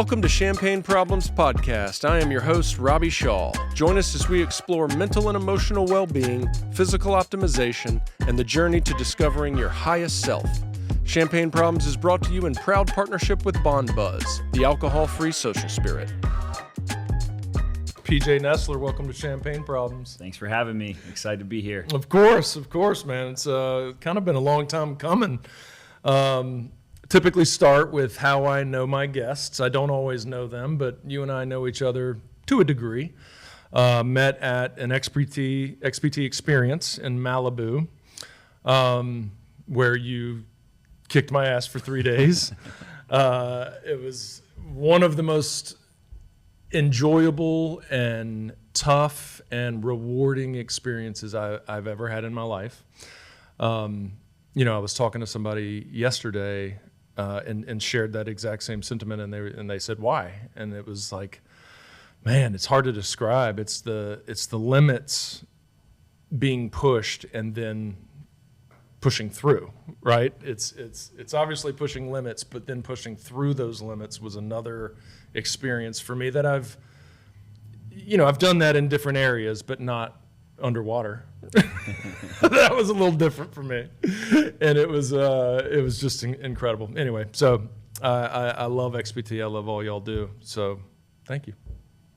Welcome to Champagne Problems Podcast. I am your host, Robbie Shaw. Join us as we explore mental and emotional well-being, physical optimization, and the journey to discovering your highest self. Champagne Problems is brought to you in proud partnership with Bond Buzz, the alcohol-free social spirit. PJ Nestler, welcome to Champagne Problems. Thanks for having me. Excited to be here. Of course, man. It's kind of been a long time coming. Typically start with how I know my guests. I don't always know them, but you and I know each other to a degree. Met at an XPT experience in Malibu, where you kicked my ass for 3 days. It was one of the most enjoyable and tough and rewarding experiences I've ever had in my life. I was talking to somebody yesterday and shared that exact same sentiment, and they said why, and it was like, man, it's hard to describe. It's the limits being pushed and then pushing through, right? It's obviously pushing limits, but then pushing through those limits was another experience for me that I've done that in different areas, but not underwater. That was a little different for me, and it was just incredible. Anyway, so I love XPT. I love all y'all do. So thank you.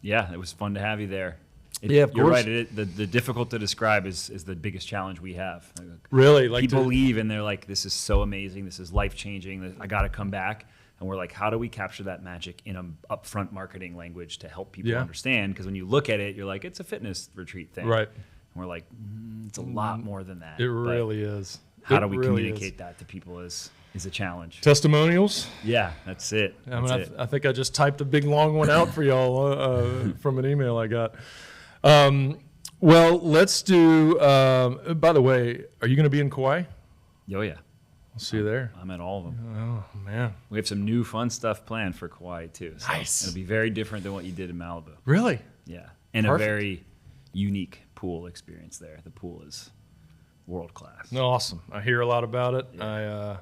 Yeah, it was fun to have you there. Yeah, of course. You're right. The difficult to describe is the biggest challenge we have. Really, people leave and they're like, "This is so amazing. This is life changing. I got to come back." And we're like, "How do we capture that magic in an upfront marketing language to help people understand?" Because when you look at it, you're like, "It's a fitness retreat thing." Right. And we're like, it's a lot more than that. It really is. How do we communicate that to people is a challenge. Testimonials? Yeah, that's it. I think I just typed a big long one out for y'all from an email I got. Well, let's do, by the way, are you going to be in Kauai? Oh, yeah. I'll see you there. I'm at all of them. Oh, man. We have some new fun stuff planned for Kauai, too. So nice. It'll be very different than what you did in Malibu. Really? Yeah. And Perfect. a very unique pool experience there. The pool is world class. Awesome. I hear a lot about it. Yeah.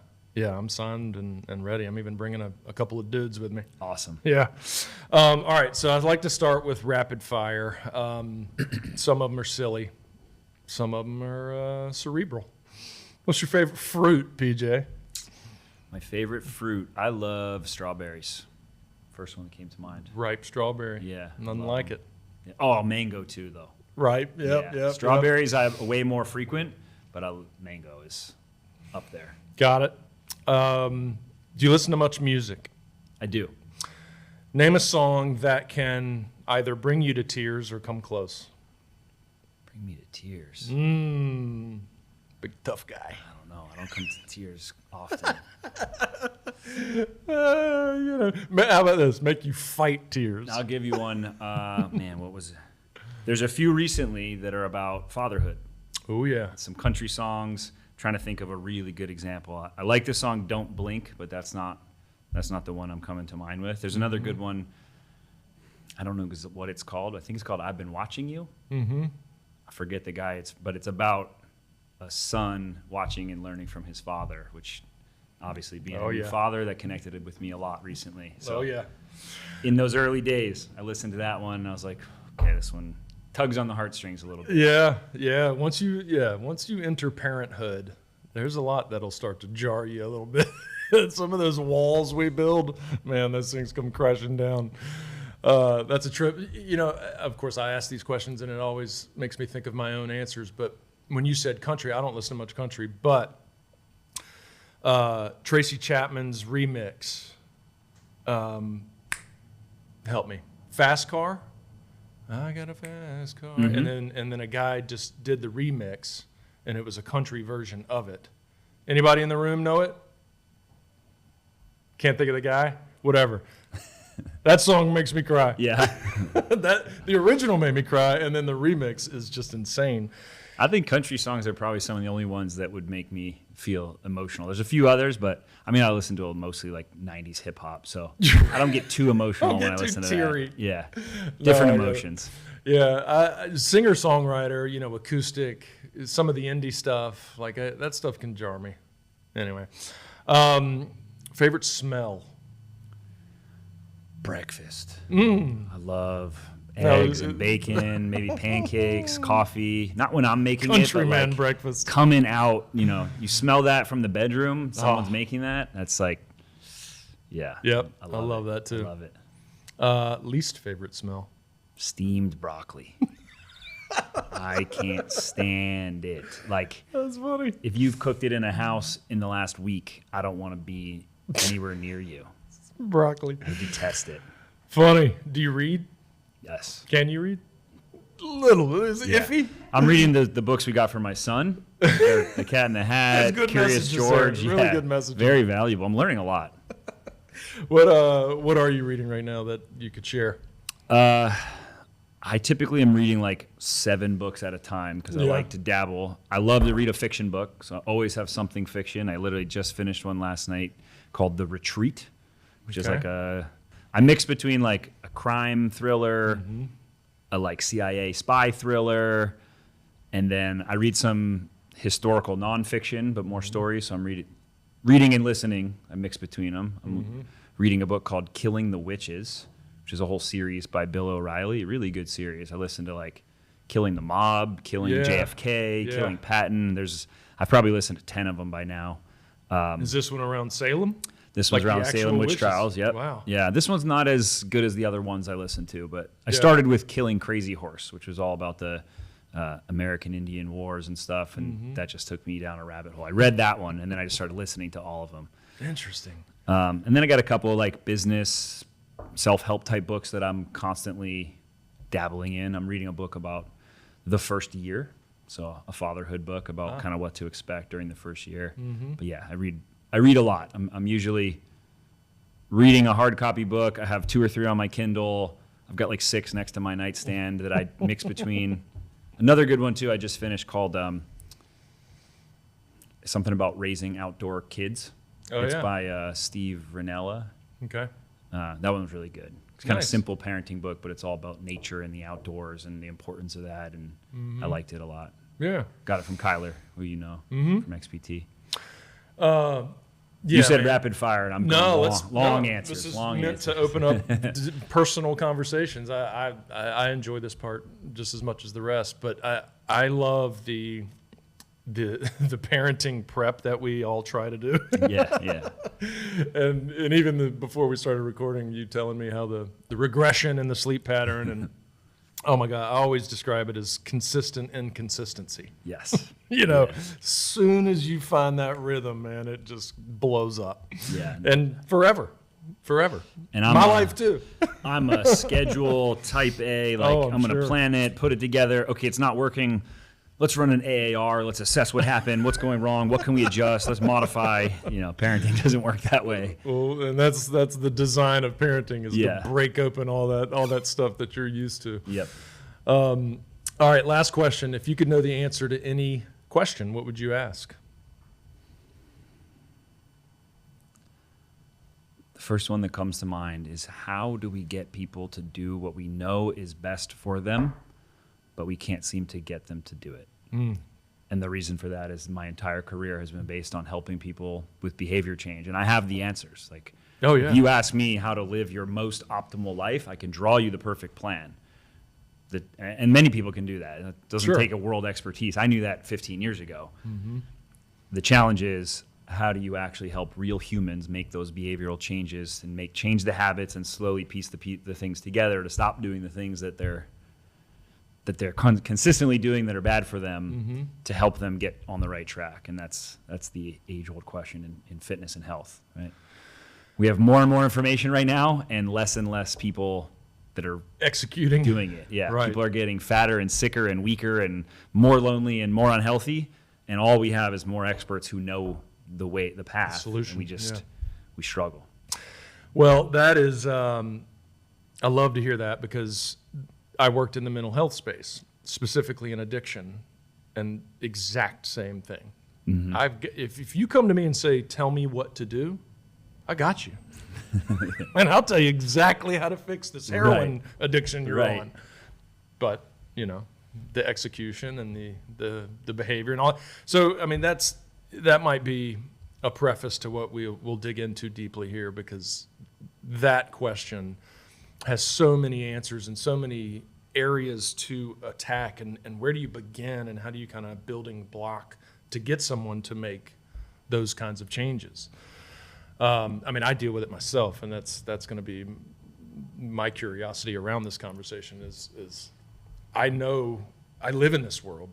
I'm signed and ready. I'm even bringing a couple of dudes with me. Awesome. Yeah. All right. So I'd like to start with rapid fire. Some of them are silly. Some of them are cerebral. What's your favorite fruit, PJ? My favorite fruit, I love strawberries. First one that came to mind. Ripe strawberry. Yeah. Nothing like it. Yeah. Oh, mango too, though. Right. Yep. Yeah. Strawberries I have way more frequent, but mango is up there. Got it. Do you listen to much music? I do. Name a song that can either bring you to tears or come close. Bring me to tears. Big tough guy. I don't know. I don't come to tears often. How about this? Make you fight tears. I'll give you one. Man, what was it? There's a few recently that are about fatherhood. Oh, yeah. Some country songs. I'm trying to think of a really good example. I like the song "Don't Blink," but that's not the one I'm coming to mind with. There's another good one. I don't know what it's called. I think it's called "I've Been Watching You." Mm-hmm. I forget the guy. But it's about a son watching and learning from his father, which obviously being a new father, that connected with me a lot recently. So in those early days, I listened to that one and I was like, okay, this one tugs on the heartstrings a little bit. Yeah. Once you enter parenthood, there's a lot that'll start to jar you a little bit. Some of those walls we build, man, those things come crashing down. That's a trip. Of course, I ask these questions and it always makes me think of my own answers. But when you said country, I don't listen to much country, but Tracy Chapman's remix, help me. Fast Car. I got a fast car. Mm-hmm. And then a guy just did the remix, and it was a country version of it. Anybody in the room know it? Can't think of the guy? Whatever. That song makes me cry. Yeah. The original made me cry, and then the remix is just insane. I think country songs are probably some of the only ones that would make me feel emotional. There's a few others, but I listen to mostly like 90s hip hop, so I don't get too emotional when I listen to that. Yeah, different emotions. Yeah, singer-songwriter, acoustic, some of the indie stuff, like that stuff can jar me. Anyway, favorite smell? breakfast. Mm. I love No, eggs and bacon, maybe pancakes, coffee. Not when I'm making it, but Countryman like breakfast. coming out, you smell that from the bedroom. Someone's making that. That's like, yeah. Yep. I I love that too. I love it. Least favorite smell. Steamed broccoli. I can't stand it. Like, That's funny. if you've cooked it in a house in the last week, I don't want to be anywhere near you. Broccoli. I detest it. Funny. Do you read? Yes. Can you read? Little. Is it Yeah. iffy? I'm reading the books we got for my son. They're The Cat in the Hat, That's good Curious messages George. there. Really good messages. Very valuable. I'm learning a lot. What are you reading right now that you could share? I typically am reading like 7 books at a time because I Yeah. like to dabble. I love to read a fiction book, so I always have something fiction. I literally just finished one last night called The Retreat, which is like I mix between like a crime thriller, a like CIA spy thriller, and then I read some historical nonfiction, but more stories. So I'm reading and listening. I mix between them. I'm reading a book called Killing the Witches, which is a whole series by Bill O'Reilly. Really good series. I listened to like Killing the Mob, Killing JFK, Yeah. Killing Patton. I've probably listened to 10 of them by now. Is this one around Salem? This was Like the around actual Salem witch witches? trials. Yep. Wow. Yeah, this one's not as good as the other ones I listened to, but I Yeah. started with Killing Crazy Horse, which was all about the American Indian Wars and stuff, and that just took me down a rabbit hole. I read that one, and then I just started listening to all of them. Interesting. And then I got a couple of like business, self-help type books that I'm constantly dabbling in. I'm reading a book about the first year, so a fatherhood book about kind of what to expect during the first year. But yeah, I read a lot. I'm usually reading a hard copy book. I have 2 or 3 on my Kindle. I've got like 6 next to my nightstand that I mix between. Another good one too I just finished called something about raising outdoor kids. Oh, It's yeah. by Steve Ranella. Okay. That one was really good. It's kind of Nice. simple parenting book, but it's all about nature and the outdoors and the importance of that. And I liked it a lot. Yeah. Got it from Kyler, who you know from XPT. Yeah, You said man. rapid fire, and I'm No, going let's long no, answers. This is Long meant answers. to open up personal conversations. I enjoy this part just as much as the rest, but I love the parenting prep that we all try to do. Yeah. and even before we started recording, you telling me how the regression and the sleep pattern and oh my God, I always describe it as consistent inconsistency. Yes. Soon as you find that rhythm, man, it just blows up. Yeah. And forever. And my life too. I'm a schedule type A. Like Oh, I'm going to sure. plan it, put it together. Okay, it's not working. Let's run an AAR. Let's assess what happened. What's going wrong? What can we adjust? Let's modify. Parenting doesn't work that way. Well, and that's the design of parenting is Yeah. to break open all that stuff that you're used to. Yep. All right, last question. If you could know the answer to any question, what would you ask? The first one that comes to mind is how do we get people to do what we know is best for them, but we can't seem to get them to do it? And the reason for that is my entire career has been based on helping people with behavior change. And I have the answers. Like, Oh, yeah. if you ask me how to live your most optimal life, I can draw you the perfect plan. And many people can do that. It doesn't Sure. take a world expertise. I knew that 15 years ago. The challenge is, how do you actually help real humans make those behavioral changes and change the habits and slowly piece the things together to stop doing the things that they're consistently doing that are bad for them to help them get on the right track? And that's the age-old question in fitness and health, right? We have more and more information right now and less people that are Executing. doing it. Yeah, Right. people are getting fatter and sicker and weaker and more lonely and more unhealthy, and all we have is more experts who know the path. solution, And we just yeah. we struggle. Well, that is, I love to hear that because I worked in the mental health space, specifically in addiction, and exact same thing. If you come to me and say, tell me what to do, I got you. And I'll tell you exactly how to fix this heroin addiction you're Right. on. But, the execution and the behavior and all. So, I mean, that might be a preface to what we'll dig into deeply here, because that question has so many answers and so many areas to attack, and where do you begin, and how do you kind of building block to get someone to make those kinds of changes. I mean, I deal with it myself, and that's going to be my curiosity around this conversation is I know I live in this world,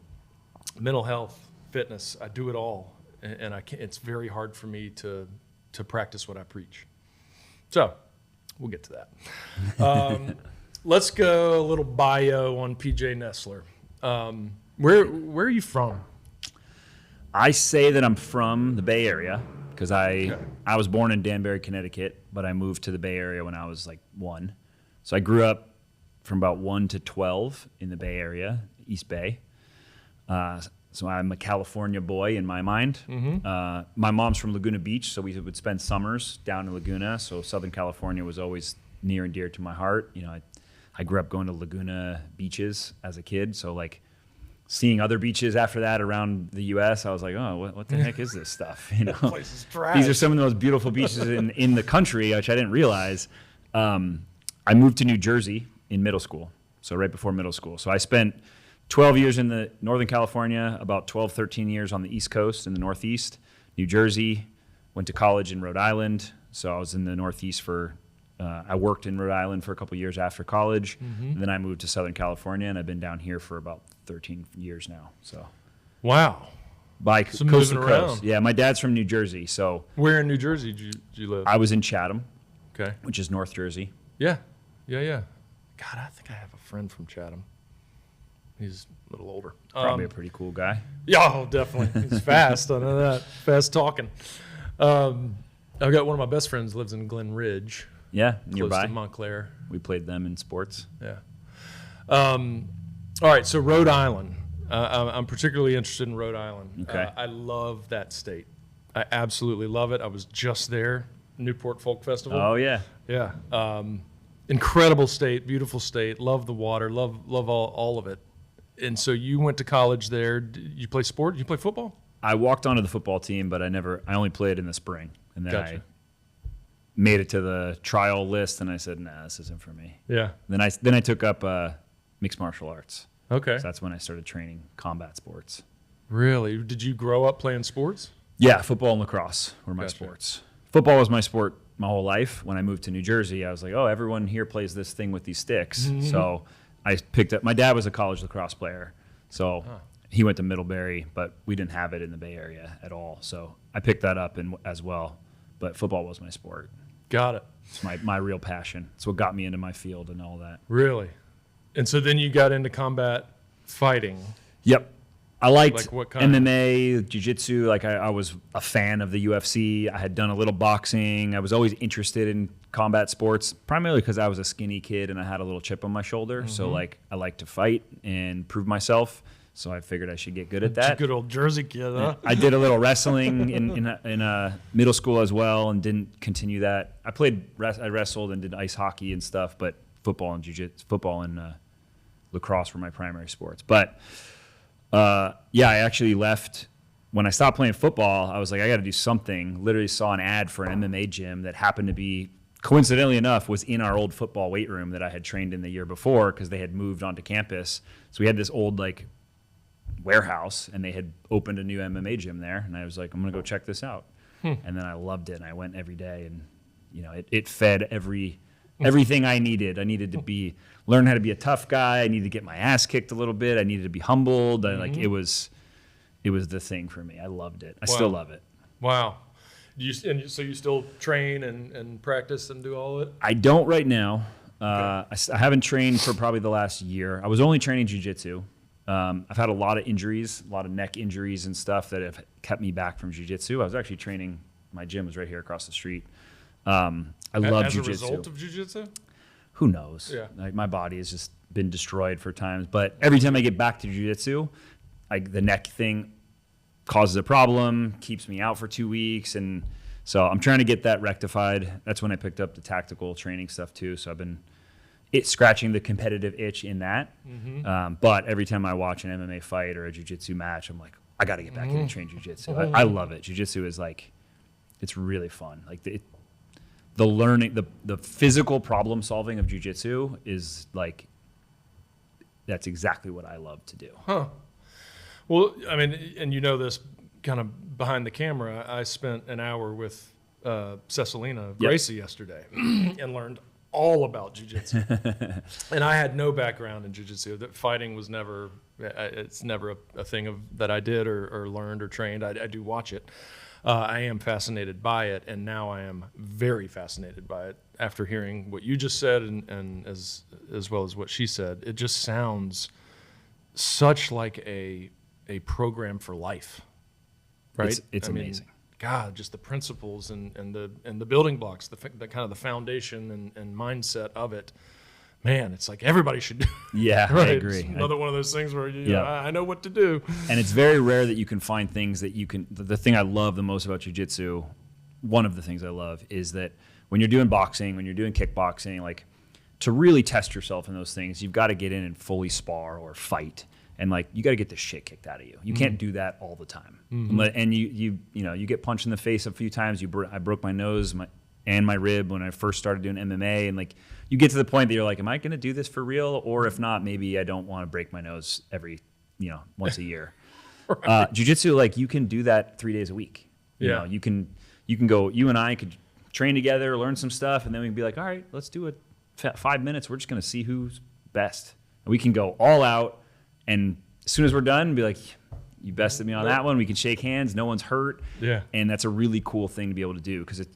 mental health, fitness, I do it all, and I can't, it's very hard for me to practice what I preach. So we'll get to that. Let's go a little bio on PJ Nestler. Where are you from? I say that I'm from the Bay Area because I was born in Danbury, Connecticut, but I moved to the Bay Area when I was like 1. So I grew up from about 1 to 12 in the Bay Area, East Bay. So I'm a California boy in my mind. Mm-hmm. My mom's from Laguna Beach, so we would spend summers down in Laguna. So Southern California was always near and dear to my heart. You know, I grew up going to Laguna beaches as a kid. So like seeing other beaches after that around the U.S., I was like, oh, what the heck is this stuff? You know, That place is trash. These are some of the most beautiful beaches in the country, which I didn't realize. I moved to New Jersey in middle school, so right before middle school. So I spent 12 years in the Northern California, about 12, 13 years on the East Coast in the Northeast, New Jersey, went to college in Rhode Island. So I was in the Northeast I worked in Rhode Island for a couple years after college. Mm-hmm. Then I moved to Southern California, and I've been down here for about 13 years now. So Wow. by So coast to moving coast. around. Yeah, my dad's from New Jersey, so Where in New Jersey did you live? I was in Chatham, Okay. which is North Jersey. Yeah. God, I think I have a friend from Chatham. He's a little older. Probably a pretty cool guy. Yeah, oh, definitely. He's fast. I know that. Fast talking. I've got one of my best friends lives in Glen Ridge, Yeah, close nearby. to Montclair. We played them in sports. Yeah. All right. So Rhode Island. I'm particularly interested in Rhode Island. Okay. I love that state. I absolutely love it. I was just there. Newport Folk Festival. Oh, yeah. Yeah. Incredible state, beautiful state. Love the water. Love all of it. And so you went to college there. You play sport? You play football? I walked onto the football team, but I only played in the spring. And then Gotcha. I made it to the trial list, and I said, nah, this isn't for me. Yeah. Then I took up mixed martial arts. Okay. So that's when I started training combat sports. Really? Did you grow up playing sports? Yeah, football and lacrosse were my Gotcha. sports. Football was my sport my whole life. When I moved to New Jersey, I was like, oh, everyone here plays this thing with these sticks. Mm-hmm. So I picked up, my dad was a college lacrosse player. So he went to Middlebury, but we didn't have it in the Bay Area at all. So I picked that up as well. But football was my sport. Got it. It's my real passion. It's what got me into my field and all that. Really? And so then you got into combat fighting. Yep. I liked Like what kind? MMA, jiu-jitsu. Like I was a fan of the UFC. I had done a little boxing. I was always interested in combat sports, primarily because I was a skinny kid and I had a little chip on my shoulder. Mm-hmm. So like I like to fight and prove myself. So I figured I should get good at that. Good old Jersey kid, huh? I did a little wrestling in middle school as well, and didn't continue that. I wrestled and did ice hockey and stuff, but football and lacrosse were my primary sports. But yeah, I actually left when I stopped playing football. I was like, I got to do something. Literally saw an ad for an MMA gym that happened to be, coincidentally enough, was in our old football weight room that I had trained in the year before because they had moved onto campus. So we had this old warehouse, and they had opened a new MMA gym there, and I was like, I'm gonna go check this out. And then I loved it, and I went every day, and it fed everything I needed. I needed to learn how to be a tough guy. I needed to get my ass kicked a little bit. I needed to be humbled. It was the thing for me. I loved it. I still love it. Wow. So you still train and practice and do all of it? I don't right now. I haven't trained for probably the last year. I was only training jiu-jitsu. I've had a lot of injuries, a lot of neck injuries and stuff that have kept me back from jiu-jitsu. I was actually training, my gym was right here across the street. I love jiu-jitsu. As a result of jiu-jitsu? Who knows? Yeah. Like my body has just been destroyed for times. But every time I get back to jiu-jitsu, the neck thing causes a problem, keeps me out for 2 weeks. And so I'm trying to get that rectified. That's when I picked up the tactical training stuff too. So I've been scratching the competitive itch in that. Mm-hmm. But every time I watch an MMA fight or a jiu-jitsu match, I'm like, I got to get back in and train jiu-jitsu. I love it. Jiu-jitsu is it's really fun. Like the the learning, the physical problem solving of jiu-jitsu is like, that's exactly what I love to do. Huh. Well, I mean, and you know this kind of behind the camera, I spent an hour with Cecilina Gracie yesterday and learned all about jiu-jitsu. And I had no background in jiu-jitsu. That fighting was never, it's never a thing that I did or learned or trained. I do watch it. I am fascinated by it, and now I am very fascinated by it after hearing what you just said and as well as what she said. It just sounds such like a program for life, right? It's amazing. God, just the principles and the building blocks, the kind of the foundation and mindset of it. Man, it's like everybody should do it. Yeah, right? I agree. It's another one of those things where you know, I know what to do. And it's very rare that you can find things that you can. The thing I love the most about jiu-jitsu, one of the things I love, is that when you're doing boxing, when you're doing kickboxing, like to really test yourself in those things, you've got to get in and fully spar or fight. And like you got to get the shit kicked out of you. You can't do that all the time. And you get punched in the face a few times. I broke my nose and my rib when I first started doing MMA, and like you get to the point that you're like, am I going to do this for real? Or if not, maybe I don't want to break my nose once a year. Right. Jiu-jitsu, like you can do that 3 days a week. You know, you can go. You and I could train together, learn some stuff, and then we can be like, all right, let's do it. 5 minutes. We're just going to see who's best. And we can go all out. And as soon as we're done, be like, you bested me on that one. We can shake hands. No one's hurt. Yeah. And that's a really cool thing to be able to do because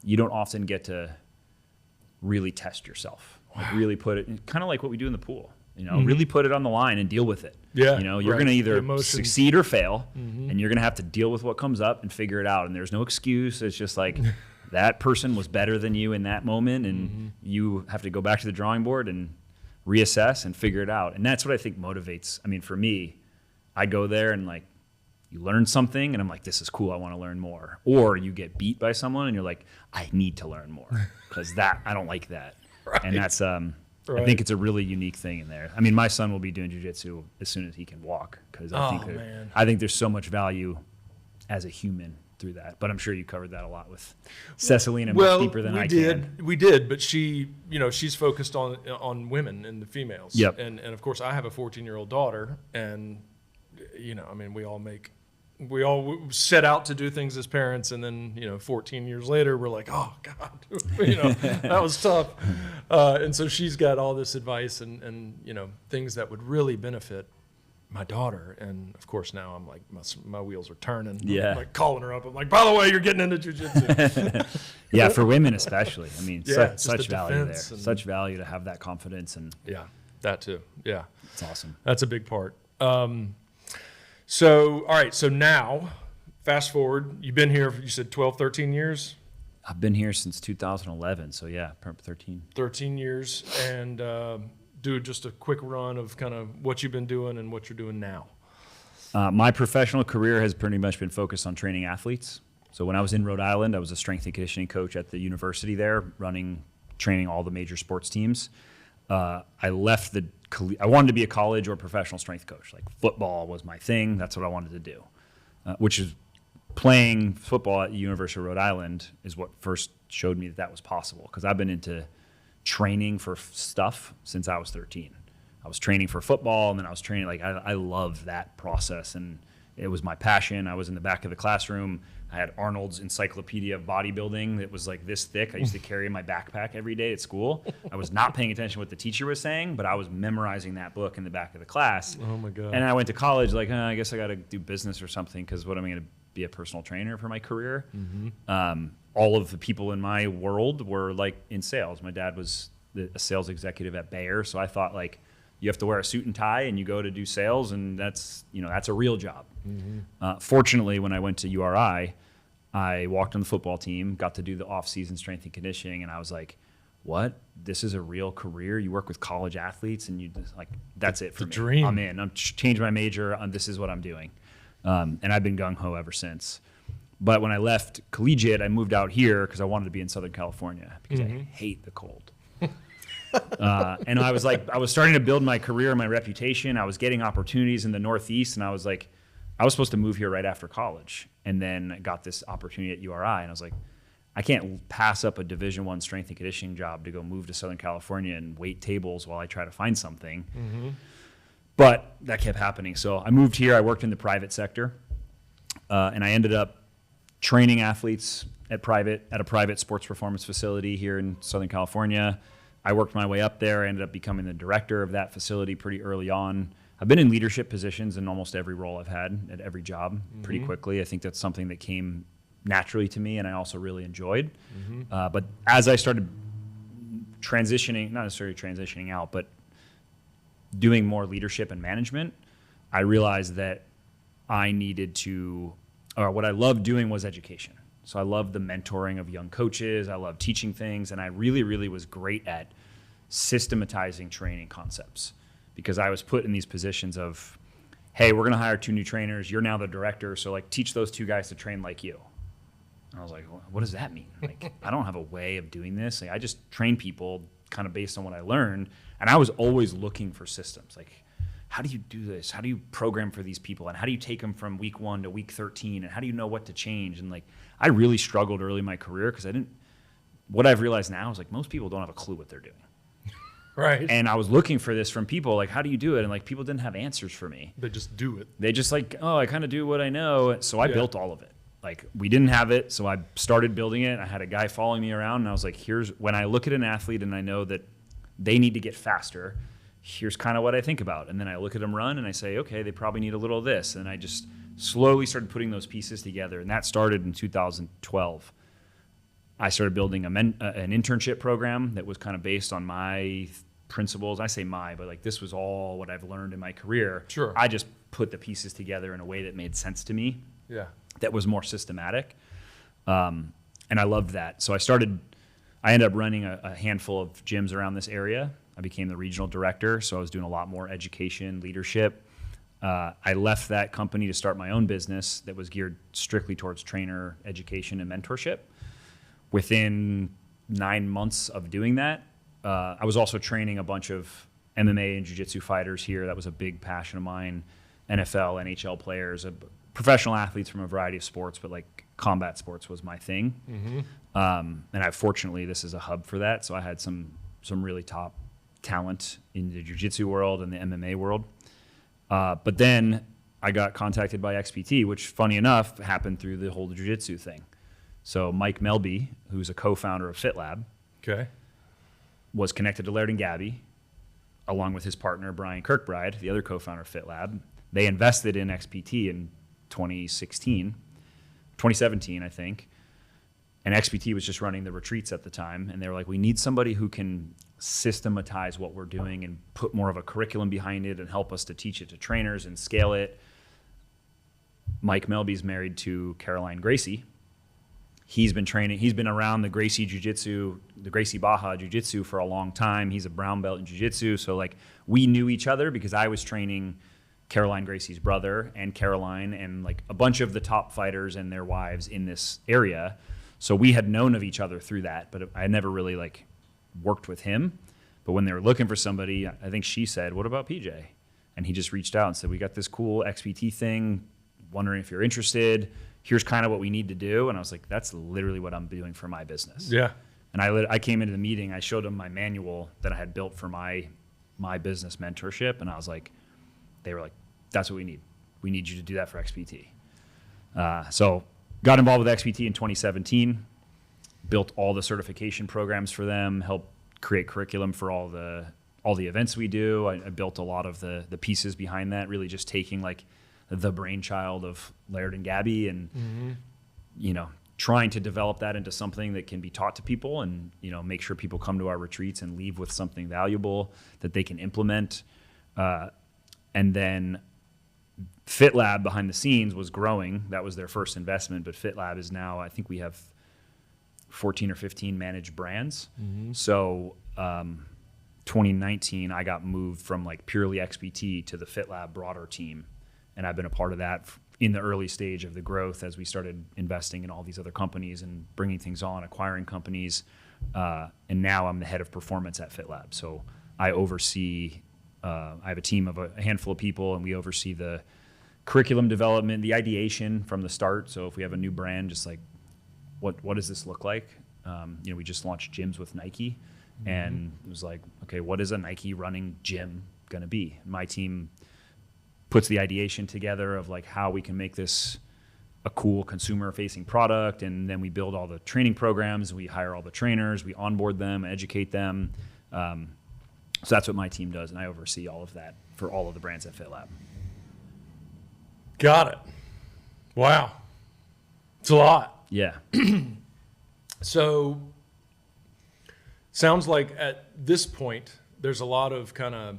you don't often get to really test yourself. Like really put it, kind of like what we do in the pool. Really put it on the line and deal with it. Yeah. You're going to either succeed or fail, and you're going to have to deal with what comes up and figure it out. And there's no excuse. It's just like that person was better than you in that moment, and you have to go back to the drawing board and reassess and figure it out. And that's what I think motivates. I mean, for me, I go there and like you learn something and I'm like, this is cool. I want to learn more. Or you get beat by someone and you're like, I need to learn more because I don't like that. Right. And that's, I think it's a really unique thing in there. I mean, my son will be doing jiu-jitsu as soon as he can walk because I think there's so much value as a human through that, but I'm sure you covered that a lot with Cecilina much deeper than I can. We did, but she's focused on women and the females. Yep. And of course I have a 14-year-old daughter, and I mean we all set out to do things as parents, and then 14 years later we're like, oh God, that was tough. And so she's got all this advice and things that would really benefit my daughter, and of course now I'm like my wheels are turning. Yeah. I'm like calling her up. I'm like, by the way, you're getting into jiu-jitsu. Yeah, for women especially. I mean, such the value there. Such value to have that confidence and that too. Yeah, it's awesome. That's a big part. So all right, so now fast forward. You've been here. You said 12, 13 years. I've been here since 2011. So yeah, 13. 13 years, and do just a quick run of kind of what you've been doing and what you're doing now. My professional career has pretty much been focused on training athletes. So when I was in Rhode Island, I was a strength and conditioning coach at the university there, training all the major sports teams. I wanted to be a college or professional strength coach. Like football was my thing. That's what I wanted to do, which is playing football at the University of Rhode Island is what first showed me that was possible, because I've been into training for stuff since I was 13. I was training for football, and then I was training, like I loved that process, and it was my passion. I was in the back of the classroom. I had Arnold's Encyclopedia of Bodybuilding that was like this thick. I used to carry in my backpack every day at school. I was not paying attention to what the teacher was saying, but I was memorizing that book in the back of the class. Oh my God. And I went to college like, I guess I got to do business or something, because what am I going to be a personal trainer for my career? All of the people in my world were like in sales. My dad was a sales executive at Bayer, so I thought like you have to wear a suit and tie and you go to do sales, and that's a real job. Fortunately, when I went to URI, I walked on the football team, got to do the off-season strength and conditioning, and I was like, what? This is a real career? You work with college athletes, and you just, like, that's it for me. Dream. I'm in. I'm changed my major. This is what I'm doing. And I've been gung-ho ever since. But when I left collegiate, I moved out here because I wanted to be in Southern California because I hate the cold. And I was starting to build my career and my reputation. I was getting opportunities in the Northeast, and I was like, I was supposed to move here right after college, and then I got this opportunity at URI, and I was like, I can't pass up a Division I strength and conditioning job to go move to Southern California and wait tables while I try to find something. But that kept happening. So I moved here. I worked in the private sector, and I ended up training athletes at a private sports performance facility here in Southern California. I worked my way up there. I ended up becoming the director of that facility pretty early on. I've been in leadership positions in almost every role I've had at every job pretty quickly. I think that's something that came naturally to me, and I also really enjoyed. But as I started transitioning, not necessarily transitioning out, but doing more leadership and management, I realized that I needed to, or what I loved doing was education. So I loved the mentoring of young coaches. I loved teaching things, and I really, really was great at systematizing training concepts, because I was put in these positions of, hey, we're going to hire 2 new trainers. You're now the director, so like teach those 2 guys to train like you. And I was like, what does that mean? Like, I don't have a way of doing this. Like, I just train people kind of based on what I learned. And I was always looking for systems. Like, how do you do this? How do you program for these people? And how do you take them from week 1 to week 13? And how do you know what to change? And like, I really struggled early in my career because what I've realized now is like most people don't have a clue what they're doing. Right. And I was looking for this from people, like, how do you do it? And like, people didn't have answers for me. They just do it. They just like, oh, I kind of do what I know. So I built all of it. Like, we didn't have it, so I started building it. I had a guy following me around, and I was like, when I look at an athlete and I know that they need to get faster, here's kind of what I think about. And then I look at them run and I say, okay, they probably need a little of this. And I just slowly started putting those pieces together. And that started in 2012. I started building an internship program that was kind of based on my principles. I say but like, this was all what I've learned in my career. Sure. I just put the pieces together in a way that made sense to me. Yeah. That was more systematic. And I loved that. So I ended up running a handful of gyms around this area. I became the regional director, so I was doing a lot more education, leadership. I left that company to start my own business that was geared strictly towards trainer education and mentorship. Within 9 months of doing that, I was also training a bunch of MMA and jiu-jitsu fighters here. That was a big passion of mine. NFL, NHL players, professional athletes from a variety of sports, but like combat sports was my thing. And fortunately, this is a hub for that. So I had some really top talent in the jiu-jitsu world and the MMA world. But then I got contacted by XPT, which funny enough happened through the whole jiu-jitsu thing. So Mike Melby, who's a co-founder of FitLab, was connected to Laird and Gabby, along with his partner, Brian Kirkbride, the other co-founder of FitLab. They invested in XPT in 2017, I think. And XPT was just running the retreats at the time. And they were like, we need somebody who can systematize what we're doing and put more of a curriculum behind it and help us to teach it to trainers and scale it. Mike Melby's married to Caroline Gracie. He's been around the Gracie Jiu-Jitsu, the Gracie Baja Jiu-Jitsu for a long time. He's a brown belt in Jiu-Jitsu. So like, we knew each other because I was training Caroline Gracie's brother and Caroline and like a bunch of the top fighters and their wives in this area. So we had known of each other through that, but I never really like worked with him. But when they were looking for somebody, I think she said, what about PJ? And he just reached out and said, we got this cool XPT thing, wondering if you're interested. Here's kind of what we need to do. And I was like, that's literally what I'm doing for my business. Yeah. And I came into the meeting, I showed them my manual that I had built for my business mentorship. And I was like, they were like, that's what we need. We need you to do that for XPT. So got involved with XPT in 2017, built all the certification programs for them, helped create curriculum for all the events we do. I built a lot of the pieces behind that, really just taking like the brainchild of Laird and Gabby and, trying to develop that into something that can be taught to people and, make sure people come to our retreats and leave with something valuable that they can implement. And then FitLab behind the scenes was growing. That was their first investment, but FitLab is now, I think we have 14 or 15 managed brands. So 2019, I got moved from like purely XPT to the FitLab broader team. And I've been a part of that in the early stage of the growth as we started investing in all these other companies and bringing things on, acquiring companies. And now I'm the head of performance at FitLab. So I oversee, I have a team of a handful of people, and we oversee the curriculum development, the ideation from the start. So if we have a new brand, just like what does this look like? We just launched gyms with Nike, and it was like, okay, what is a Nike running gym going to be? My team puts the ideation together of like how we can make this a cool consumer facing product, and then we build all the training programs, we hire all the trainers, we onboard them, educate them. So that's what my team does, and I oversee all of that for all of the brands at FitLab. Got it. Wow. It's a lot. Yeah. So sounds like at this point, there's a lot of kind of,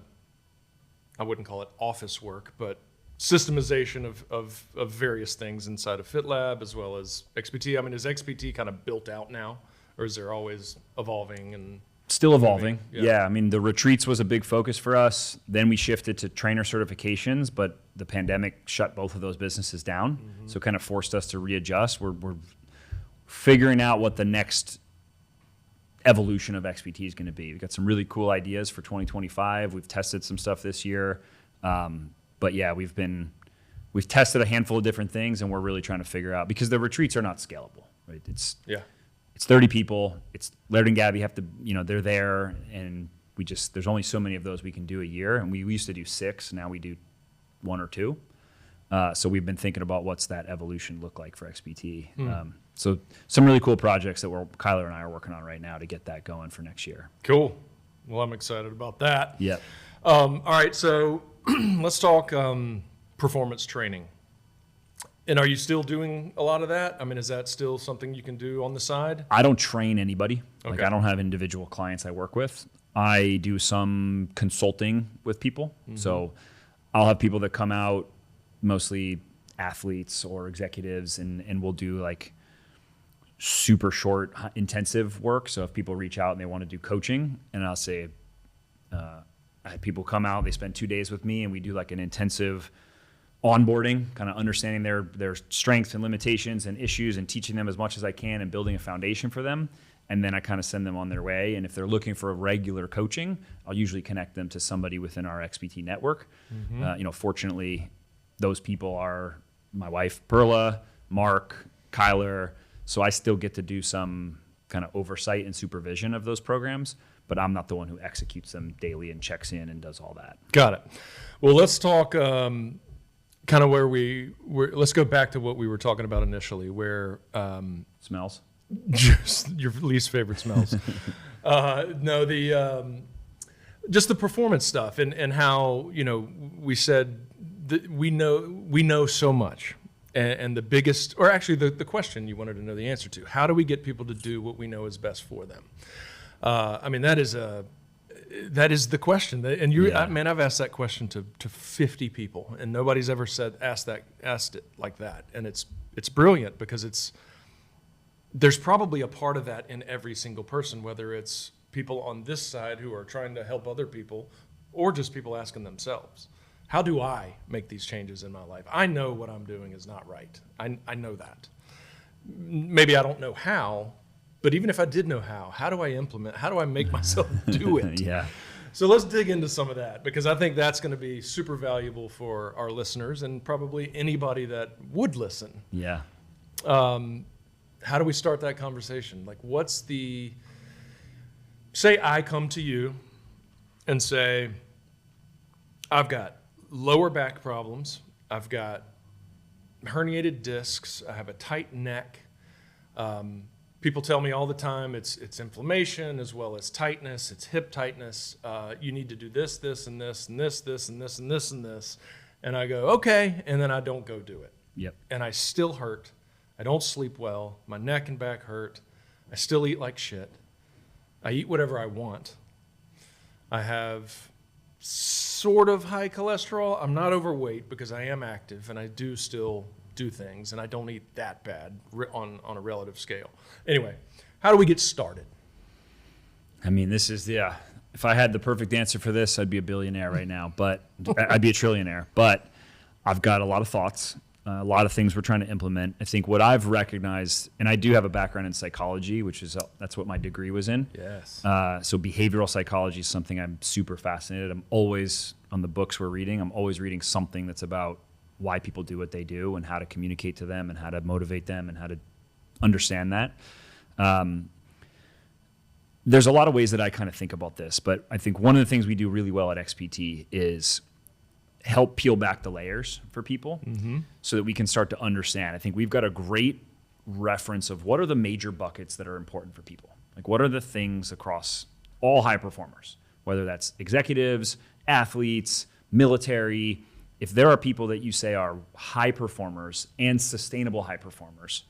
I wouldn't call it office work, but systemization of various things inside of FitLab as well as XPT. I mean, is XPT kind of built out now, or is there always evolving and Still evolving. Yeah. I mean, the retreats was a big focus for us. Then we shifted to trainer certifications, but the pandemic shut both of those businesses down. So it kind of forced us to readjust. We're figuring out what the next evolution of XPT is going to be. We've got some really cool ideas for 2025. We've tested some stuff this year. But yeah, we've tested a handful of different things, and we're really trying to figure out, because the retreats are not scalable, right? It's 30 people. It's Laird and Gabby have to, they're there, and there's only so many of those we can do a year. And we used to do 6, now we do 1 or 2. So we've been thinking about what's that evolution look like for XPT. So some really cool projects that Kyler and I are working on right now to get that going for next year. Cool. Well, I'm excited about that. Yep. All right, so let's talk performance training. And are you still doing a lot of that? I mean, is that still something you can do on the side? I don't train anybody. Okay. Like, I don't have individual clients I work with. I do some consulting with people. So I'll have people that come out, mostly athletes or executives, and we'll do like super short, intensive work. So if people reach out and they want to do coaching, and I'll say, I have people come out, they spend 2 days with me, and we do like an intensive onboarding, kind of understanding their strengths and limitations and issues, and teaching them as much as I can and building a foundation for them. And then I kind of send them on their way. And if they're looking for regular coaching, I'll usually connect them to somebody within our XPT network. Fortunately, those people are my wife, Perla, Mark, Kyler. So I still get to do some kind of oversight and supervision of those programs, but I'm not the one who executes them daily and checks in and does all that. Got it. Well, let's talk kind of let's go back to what we were talking about initially, where Smells? just your least favorite smells. Just the performance stuff, and how, we said that we know so much, and the biggest, or actually the question you wanted to know the answer to, how do we get people to do what we know is best for them? I mean, that is the question. And I've asked that question to 50 people, and nobody's ever asked it like that. And it's brilliant, because there's probably a part of that in every single person, whether it's people on this side who are trying to help other people, or just people asking themselves, how do I make these changes in my life? I know what I'm doing is not right. I know that. Maybe I don't know how, but even if I did know how do I make myself do it? Yeah. So let's dig into some of that, because I think that's going to be super valuable for our listeners, and probably anybody that would listen. Yeah. How do we start that conversation? Like, say I come to you and say, I've got lower back problems, I've got herniated discs, I have a tight neck. People tell me all the time it's inflammation as well as tightness, it's hip tightness. You need to do this, this, and this, and this, this, and this, and this, and this. And I go, okay, and then I don't go do it. Yep. And I still hurt. I don't sleep well. My neck and back hurt. I still eat like shit. I eat whatever I want. I have sort of high cholesterol. I'm not overweight because I am active, and I do still do things, and I don't eat that bad on a relative scale. Anyway, how do we get started? I mean, this is, if I had the perfect answer for this, I'd be a billionaire right now, but I'd be a trillionaire. But I've got a lot of thoughts, a lot of things we're trying to implement. I think what I've recognized, and I do have a background in psychology, that's what my degree was in. Yes. So behavioral psychology is something I'm super fascinated. I'm always, on the books we're reading, I'm always reading something that's about why people do what they do, and how to communicate to them, and how to motivate them, and how to understand that. There's a lot of ways that I kind of think about this, but I think one of the things we do really well at XPT is help peel back the layers for people so that we can start to understand. I think we've got a great reference of what are the major buckets that are important for people. Like what are the things across all high performers, whether that's executives, athletes, military. If there are people that you say are high performers and sustainable high performers,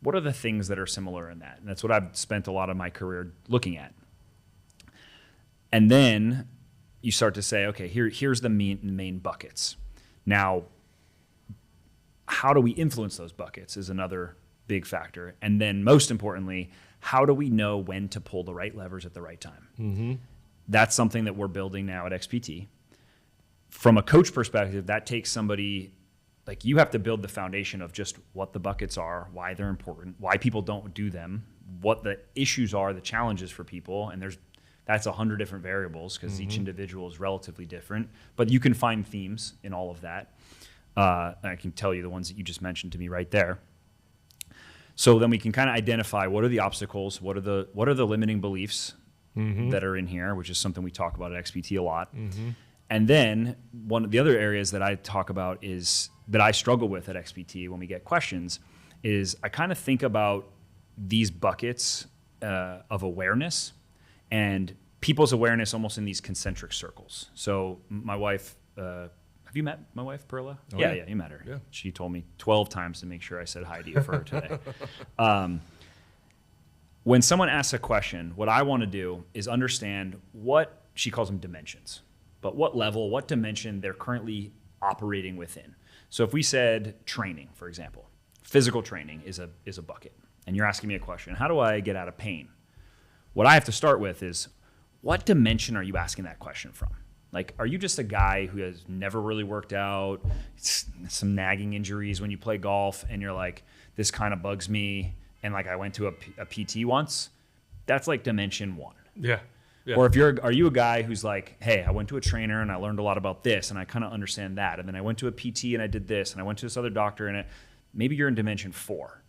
what are the things that are similar in that? And that's what I've spent a lot of my career looking at. And then you start to say, okay, here's the main buckets. Now, how do we influence those buckets is another big factor. And then most importantly, how do we know when to pull the right levers at the right time? That's something that we're building now at XPT. From a coach perspective, that takes somebody, like you have to build the foundation of just what the buckets are, why they're important, why people don't do them, what the issues are, the challenges for people. And that's 100 different variables because each individual is relatively different, but you can find themes in all of that. I can tell you the ones that you just mentioned to me right there. So then we can kind of identify what are the obstacles, what are the limiting beliefs that are in here, which is something we talk about at XPT a lot. And then one of the other areas that I talk about is that I struggle with at XPT when we get questions is I kind of think about these buckets of awareness and people's awareness almost in these concentric circles. So my wife, have you met my wife, Perla? Oh, yeah, you met her. Yeah. She told me 12 times to make sure I said hi to you for her today. When someone asks a question, what I want to do is understand what, she calls them dimensions, but what level, what dimension they're currently operating within. So if we said training, for example, physical training is a bucket, and you're asking me a question, how do I get out of pain? What I have to start with is, what dimension are you asking that question from? Like, are you just a guy who has never really worked out, some nagging injuries when you play golf, and you're like, this kind of bugs me, and like I went to a PT once? That's like dimension 1. Yeah. Yeah. Or are you a guy who's like, hey, I went to a trainer and I learned a lot about this and I kind of understand that. And then I went to a PT and I did this and I went to this other doctor and maybe you're in dimension 4.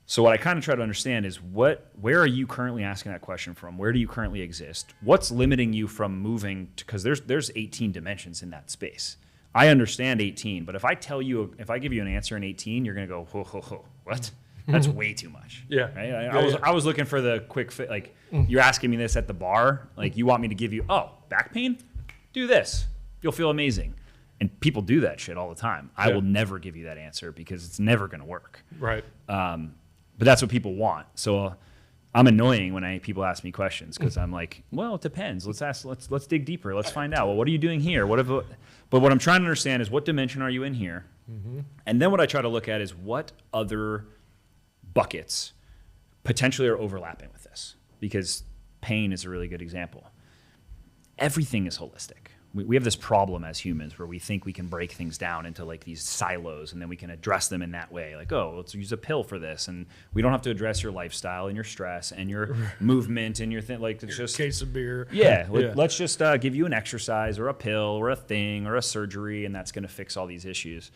So what I kind of try to understand is where are you currently asking that question from? Where do you currently exist? What's limiting you from moving? Because there's 18 dimensions in that space. I understand 18, but if I give you an answer in 18, you're going to go, ho, what? That's way too much. Yeah. Right? I was looking for the quick fit. Like you're asking me this at the bar. Like you want me to give you, back pain? Do this. You'll feel amazing. And people do that shit all the time. I will never give you that answer because it's never going to work. Right. But that's what people want. So I'm annoying when people ask me questions because I'm like, well, it depends. Let's dig deeper. Let's find out. Well, what are you doing here? But what I'm trying to understand is what dimension are you in here? And then what I try to look at is what other buckets potentially are overlapping with this, because pain is a really good example. Everything is holistic. We have this problem as humans where we think we can break things down into like these silos and then we can address them in that way. Like, let's use a pill for this. And we don't have to address your lifestyle and your stress and your movement and your thing. Like, it's just case of beer. Yeah. Let's just give you an exercise or a pill or a thing or a surgery, and that's going to fix all these issues.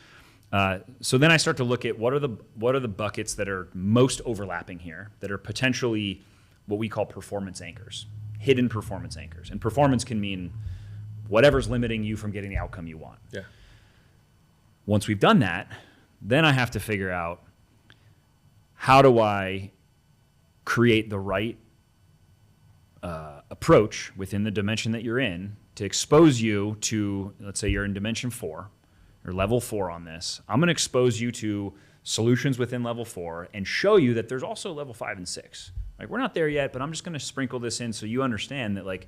So then I start to look at what are the buckets that are most overlapping here that are potentially what we call performance anchors, hidden performance anchors. And performance can mean whatever's limiting you from getting the outcome you want. Yeah. Once we've done that, then I have to figure out how do I create the right approach within the dimension that you're in to expose you to, let's say you're in dimension 4 or level 4 on this. I'm going to expose you to solutions within level 4 and show you that there's also level 5 and 6. Like, we're not there yet, but I'm just going to sprinkle this in so you understand that like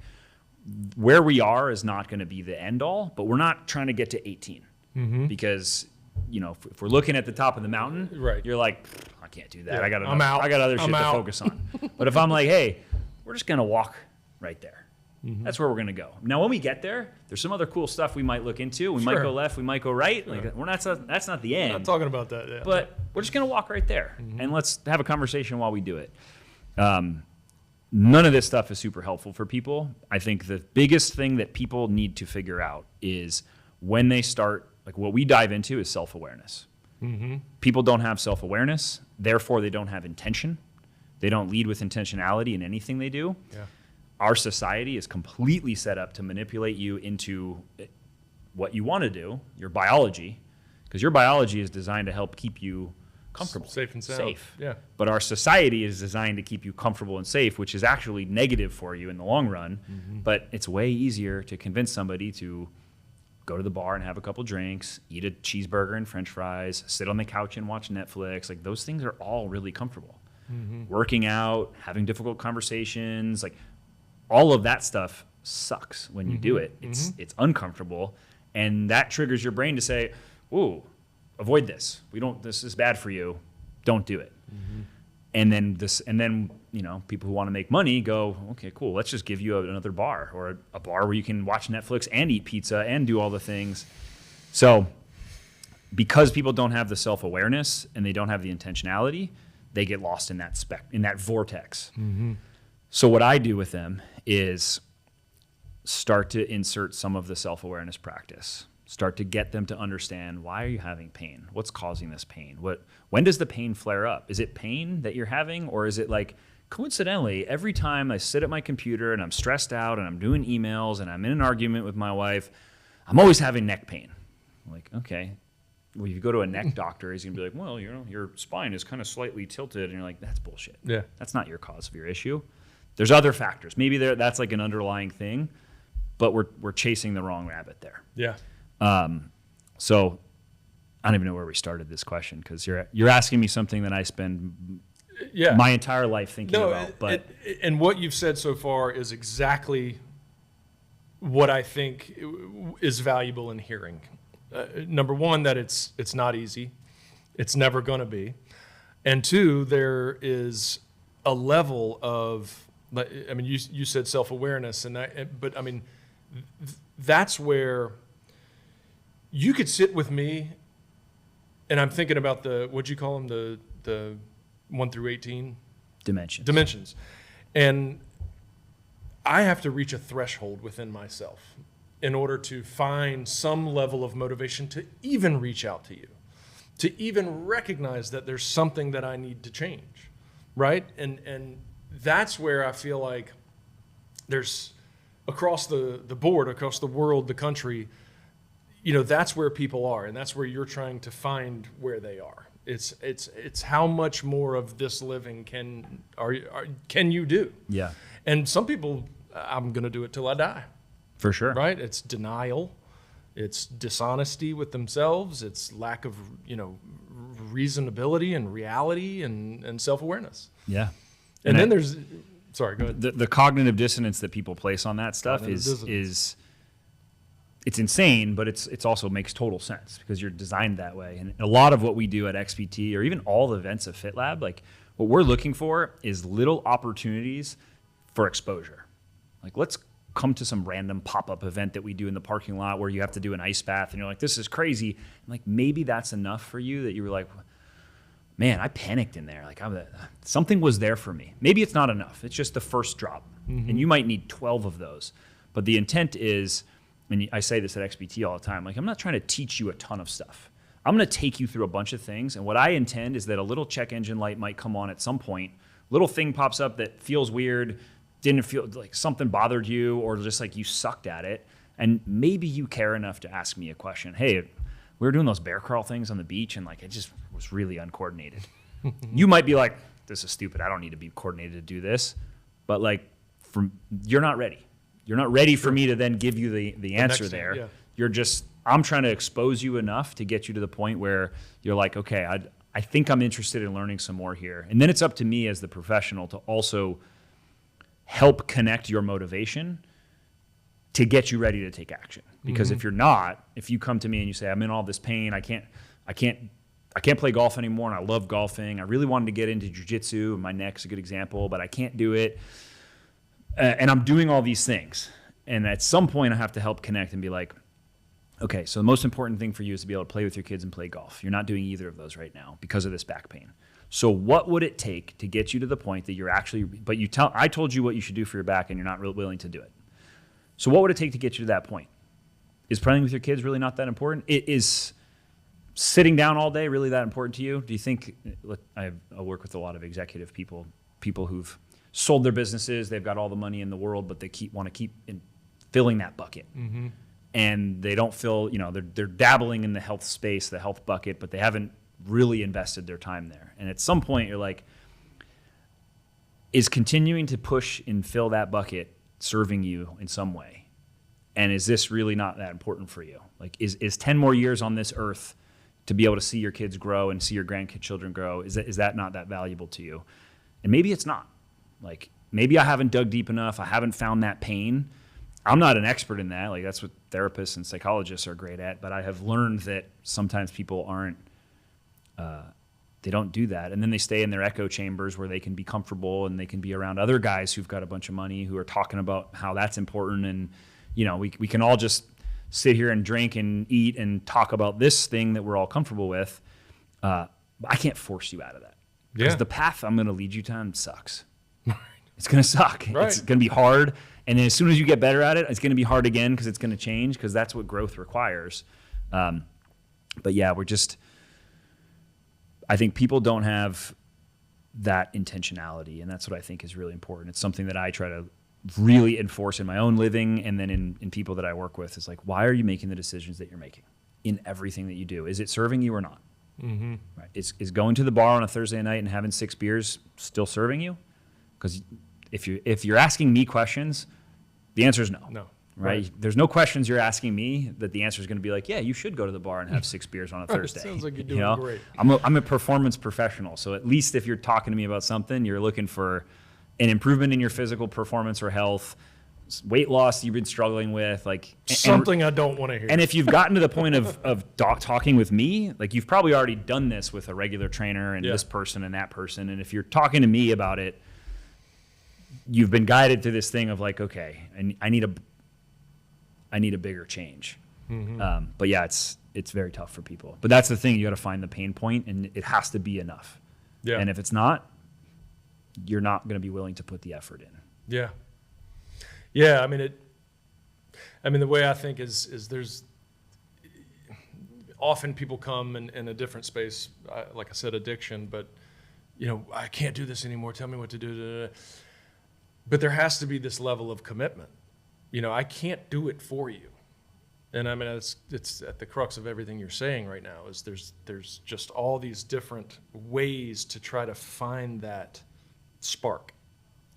where we are is not going to be the end all, but we're not trying to get to 18 because, if we're looking at the top of the mountain, right, you're like, I can't do that. Yeah, I got other shit to focus on. But if I'm like, hey, we're just going to walk right there. That's where we're going to go. Now, when we get there, there's some other cool stuff we might look into. We might go left. We might go right. Like, that's not the end. I'm not talking about that. Yeah. But we're just going to walk right there. And let's have a conversation while we do it. None of this stuff is super helpful for people. I think the biggest thing that people need to figure out is when they start, like what we dive into is self-awareness. People don't have self-awareness, therefore they don't have intention. They don't lead with intentionality in anything they do. Yeah. Our society is completely set up to manipulate you into what you want to do, your biology, because your biology is designed to help keep you comfortable, safe and sound. safe. Yeah. But our society is designed to keep you comfortable and safe, which is actually negative for you in the long run. But it's way easier to convince somebody to go to the bar and have a couple drinks, eat a cheeseburger and french fries, sit on the couch and watch Netflix. Like, those things are all really comfortable. Working out, having difficult conversations, like, all of that stuff sucks when you do it. It's uncomfortable, and that triggers your brain to say, "Ooh, avoid this. This is bad for you. Don't do it." And then people who want to make money go, "Okay, cool. Let's just give you another bar, or a bar where you can watch Netflix and eat pizza and do all the things." So, because people don't have the self-awareness and they don't have the intentionality, they get lost in that vortex. So what I do with them is start to insert some of the self-awareness practice. Start to get them to understand, why are you having pain? What's causing this pain? When does the pain flare up? Is it pain that you're having, or is it like, coincidentally, every time I sit at my computer and I'm stressed out and I'm doing emails and I'm in an argument with my wife, I'm always having neck pain? I'm like, okay. Well, if you go to a neck doctor, he's gonna be like, well, your spine is kind of slightly tilted, and you're like, that's bullshit. Yeah. That's not your cause of your issue. There's other factors. Maybe that's like an underlying thing, but we're chasing the wrong rabbit there. Yeah. So I don't even know where we started this question, because you're asking me something that I spend my entire life thinking about. But and what you've said so far is exactly what I think is valuable in hearing. Number one, that it's not easy. It's never going to be. And two, there is a level of, I mean, you said self-awareness, but I mean, that's where you could sit with me, and I'm thinking about what'd you call them, the 1 through 18? Dimensions. And I have to reach a threshold within myself in order to find some level of motivation to even reach out to you, to even recognize that there's something that I need to change, right? And that's where I feel like there's, across the board, across the world, the country, that's where people are, and that's where you're trying to find where they are. It's how much more of this living can you do? Yeah. And some people, I'm going to do it till I die. For sure. Right? It's denial. It's dishonesty with themselves. It's lack of, reasonability and reality and self-awareness. Yeah. And then there's, sorry, go ahead. The cognitive dissonance that people place on that stuff is it's insane, but it's also makes total sense, because you're designed that way. And a lot of what we do at XPT, or even all the events of FitLab, like, what we're looking for is little opportunities for exposure. Like, let's come to some random pop-up event that we do in the parking lot where you have to do an ice bath, and you're like, this is crazy. And like, maybe that's enough for you that you were like, man, I panicked in there. Like, something was there for me. Maybe it's not enough. It's just the first drop. And you might need 12 of those. But the intent is, and I say this at XPT all the time, like, I'm not trying to teach you a ton of stuff. I'm going to take you through a bunch of things. And what I intend is that a little check engine light might come on at some point. Little thing pops up that feels weird, didn't feel like something bothered you, or just like you sucked at it. And maybe you care enough to ask me a question. Hey, we were doing those bear crawl things on the beach, and like, it just was really uncoordinated. You might be like, this is stupid. I don't need to be coordinated to do this. But like, you're not ready. You're not ready for me to then give you the answer there. Yeah. You're just, I'm trying to expose you enough to get you to the point where you're like, okay, I think I'm interested in learning some more here. And then it's up to me as the professional to also help connect your motivation to get you ready to take action. Because if you're not, if you come to me and you say, I'm in all this pain, I can't play golf anymore, and I love golfing. I really wanted to get into jiu-jitsu, and my neck's a good example, but I can't do it. And I'm doing all these things. And at some point, I have to help connect and be like, okay, so the most important thing for you is to be able to play with your kids and play golf. You're not doing either of those right now because of this back pain. So what would it take to get you to the point that you're actually, but I told you what you should do for your back, and you're not really willing to do it. So what would it take to get you to that point? Is playing with your kids really not that important? It is sitting down all day really that important to you? Do you think, I work with a lot of executive people who've sold their businesses, they've got all the money in the world, but they want to keep filling that bucket. Mm-hmm. And they don't feel, they're dabbling in the health space, the health bucket, but they haven't really invested their time there. And at some point you're like, is continuing to push and fill that bucket serving you in some way? And is this really not that important for you? Like, is 10 more years on this earth to be able to see your kids grow and see your grandchildren grow, is that not that valuable to you? And maybe it's not. Like, maybe I haven't dug deep enough. I haven't found that pain. I'm not an expert in that. Like, that's what therapists and psychologists are great at. But I have learned that sometimes people aren't, they don't do that. And then they stay in their echo chambers where they can be comfortable and they can be around other guys who've got a bunch of money who are talking about how that's important. And, we can all just sit here and drink and eat and talk about this thing that we're all comfortable with. But I can't force you out of that. Because the path I'm going to lead you down sucks. It's going to suck. Right. It's going to be hard. And then as soon as you get better at it, it's going to be hard again because it's going to change, because that's what growth requires. But yeah, I think people don't have that intentionality, and that's what I think is really important. It's something that I try to really enforce in my own living, and then in people that I work with. Is like, why are you making the decisions that you're making in everything that you do? Is it serving you or not? Mm-hmm. Right. Is going to the bar on a Thursday night and having 6 beers still serving you? Because if you're asking me questions, the answer is no. No. Right? There's no questions you're asking me that the answer is going to be like, yeah, you should go to the bar and have 6 beers on a Thursday. Sounds like you're doing great. I'm a performance professional, so at least if you're talking to me about something, you're looking for an improvement in your physical performance or health, weight loss you've been struggling with, like something I don't want to hear. And if you've gotten to the point of talking with me, like, you've probably already done this with a regular trainer and this person and that person. And if you're talking to me about it, you've been guided to this thing of like, okay, I need a bigger change. Mm-hmm. But yeah, it's very tough for people. But that's the thing, you got to find the pain point, and it has to be enough. Yeah. And if it's not, you're not going to be willing to put the effort in. Yeah. Yeah. I mean, the way I think is there's often people come in a different space, like I said, addiction, but I can't do this anymore. Tell me what to do. But there has to be this level of commitment. I can't do it for you. And I mean, it's at the crux of everything you're saying right now is there's just all these different ways to try to find that spark.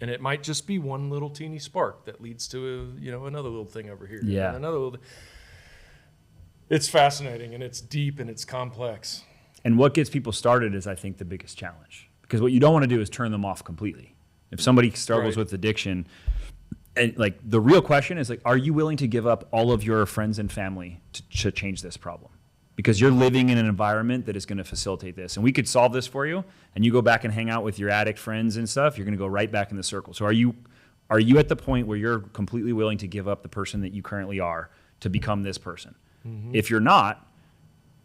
And it might just be one little teeny spark that leads to another little thing over here. Yeah. And another little. It's fascinating, and it's deep, and it's complex. And what gets people started is, I think, the biggest challenge. Because what you don't want to do is turn them off completely. If somebody struggles with addiction, and like, the real question is like, are you willing to give up all of your friends and family to change this problem? Because you're living in an environment that is going to facilitate this. And we could solve this for you, and you go back and hang out with your addict friends and stuff, you're going to go right back in the circle. So are you at the point where you're completely willing to give up the person that you currently are to become this person? Mm-hmm. If you're not,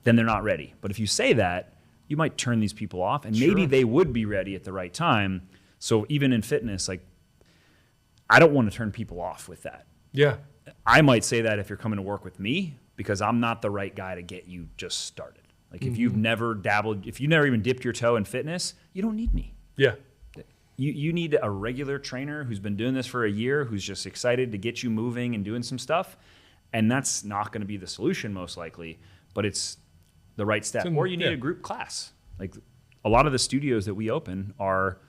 then they're not ready. But if you say that, you might turn these people off, and maybe they would be ready at the right time. So even in fitness, like, I don't want to turn people off with that. Yeah. I might say that if you're coming to work with me, because I'm not the right guy to get you just started. Like, if you've never dabbled, if you never even dipped your toe in fitness, you don't need me. Yeah. You need a regular trainer who's been doing this for a year, who's just excited to get you moving and doing some stuff. And that's not going to be the solution most likely, but it's the right step. Or you need a group class. Like, a lot of the studios that we open are,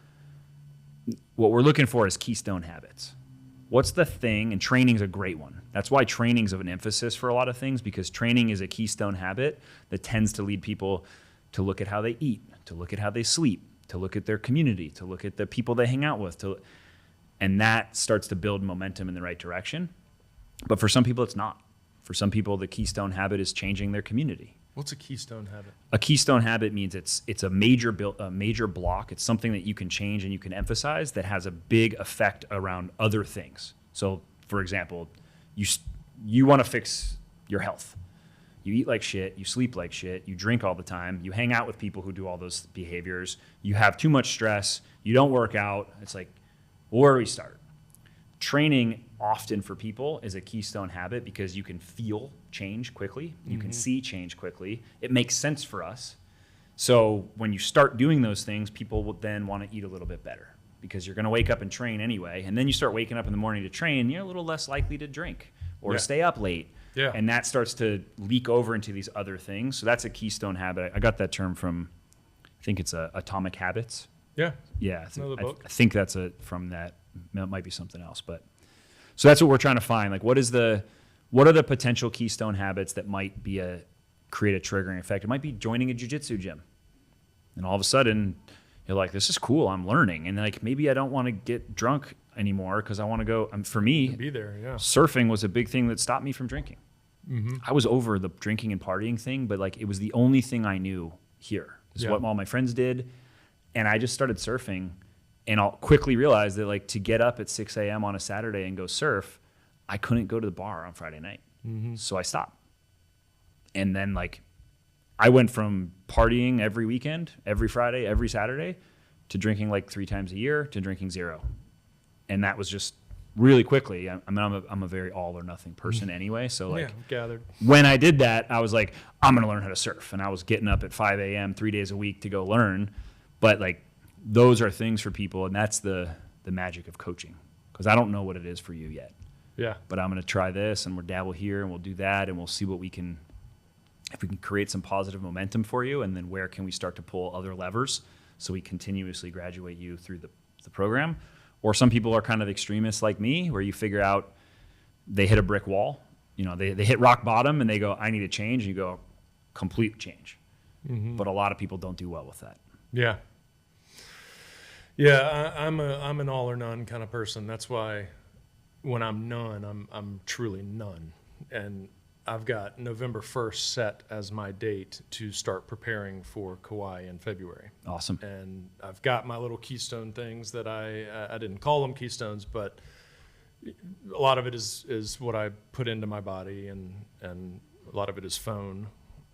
what we're looking for is keystone habits. What's the thing? And training's a great one. That's why training's of an emphasis for a lot of things, because training is a keystone habit that tends to lead people to look at how they eat, to look at how they sleep, to look at their community, to look at the people they hang out with, and that starts to build momentum in the right direction. But for some people, it's not. For some people, the keystone habit is changing their community. What's a keystone habit? A keystone habit means it's a major block. It's something that you can change and you can emphasize that has a big effect around other things. So, for example, you want to fix your health. You eat like shit, you sleep like shit, you drink all the time, you hang out with people who do all those behaviors, you have too much stress, you don't work out. It's like, well, where do we start? Training often for people is a keystone habit because you can feel change quickly. You can see change quickly. It makes sense for us. So when you start doing those things, people will then want to eat a little bit better because you're going to wake up and train anyway. And then you start waking up in the morning to train, you're a little less likely to drink or to stay up late. Yeah. And that starts to leak over into these other things. So that's a keystone habit. I got that term from, I think it's Atomic Habits. Yeah. Yeah. Another book. I think that's from that. It might be something else. But so that's what we're trying to find. Like what are the potential keystone habits that might create a triggering effect? It might be joining a jiu-jitsu gym. And all of a sudden you're like, this is cool. I'm learning. And like, maybe I don't want to get drunk anymore because I want to go. For me, be there. Yeah. Surfing was a big thing that stopped me from drinking. I was over the drinking and partying thing, but like it was the only thing I knew here. This is what all my friends did. And I just started surfing, and I'll quickly realize that like to get up at 6 a.m. on a Saturday and go surf, I couldn't go to the bar on Friday night. So I stopped. And then like I went from partying every weekend, every Friday, every Saturday, to drinking like 3 times a year to drinking 0. And that was just really quickly. I'm a very all or nothing person anyway. So like gathered. When I did that, I was like, I'm going to learn how to surf. And I was getting up at 5 a.m. 3 days a week to go learn. But like those are things for people. And that's the magic of coaching, because I don't know what it is for you yet. Yeah. But I'm going to try this, and we'll dabble here, and we'll do that, and we'll see what we can, if we can create some positive momentum for you, and then where can we start to pull other levers so we continuously graduate you through the program. Or some people are kind of extremists like me, where you figure out they hit a brick wall, they hit rock bottom and they go, I need a change. And you go, complete change. But a lot of people don't do well with that. Yeah. Yeah. I'm an all or none kind of person. That's why when I'm none, I'm truly none. And I've got November 1st set as my date to start preparing for Kauai in February. Awesome. And I've got my little keystone things that I didn't call them keystones, but a lot of it is what I put into my body, and a lot of it is phone.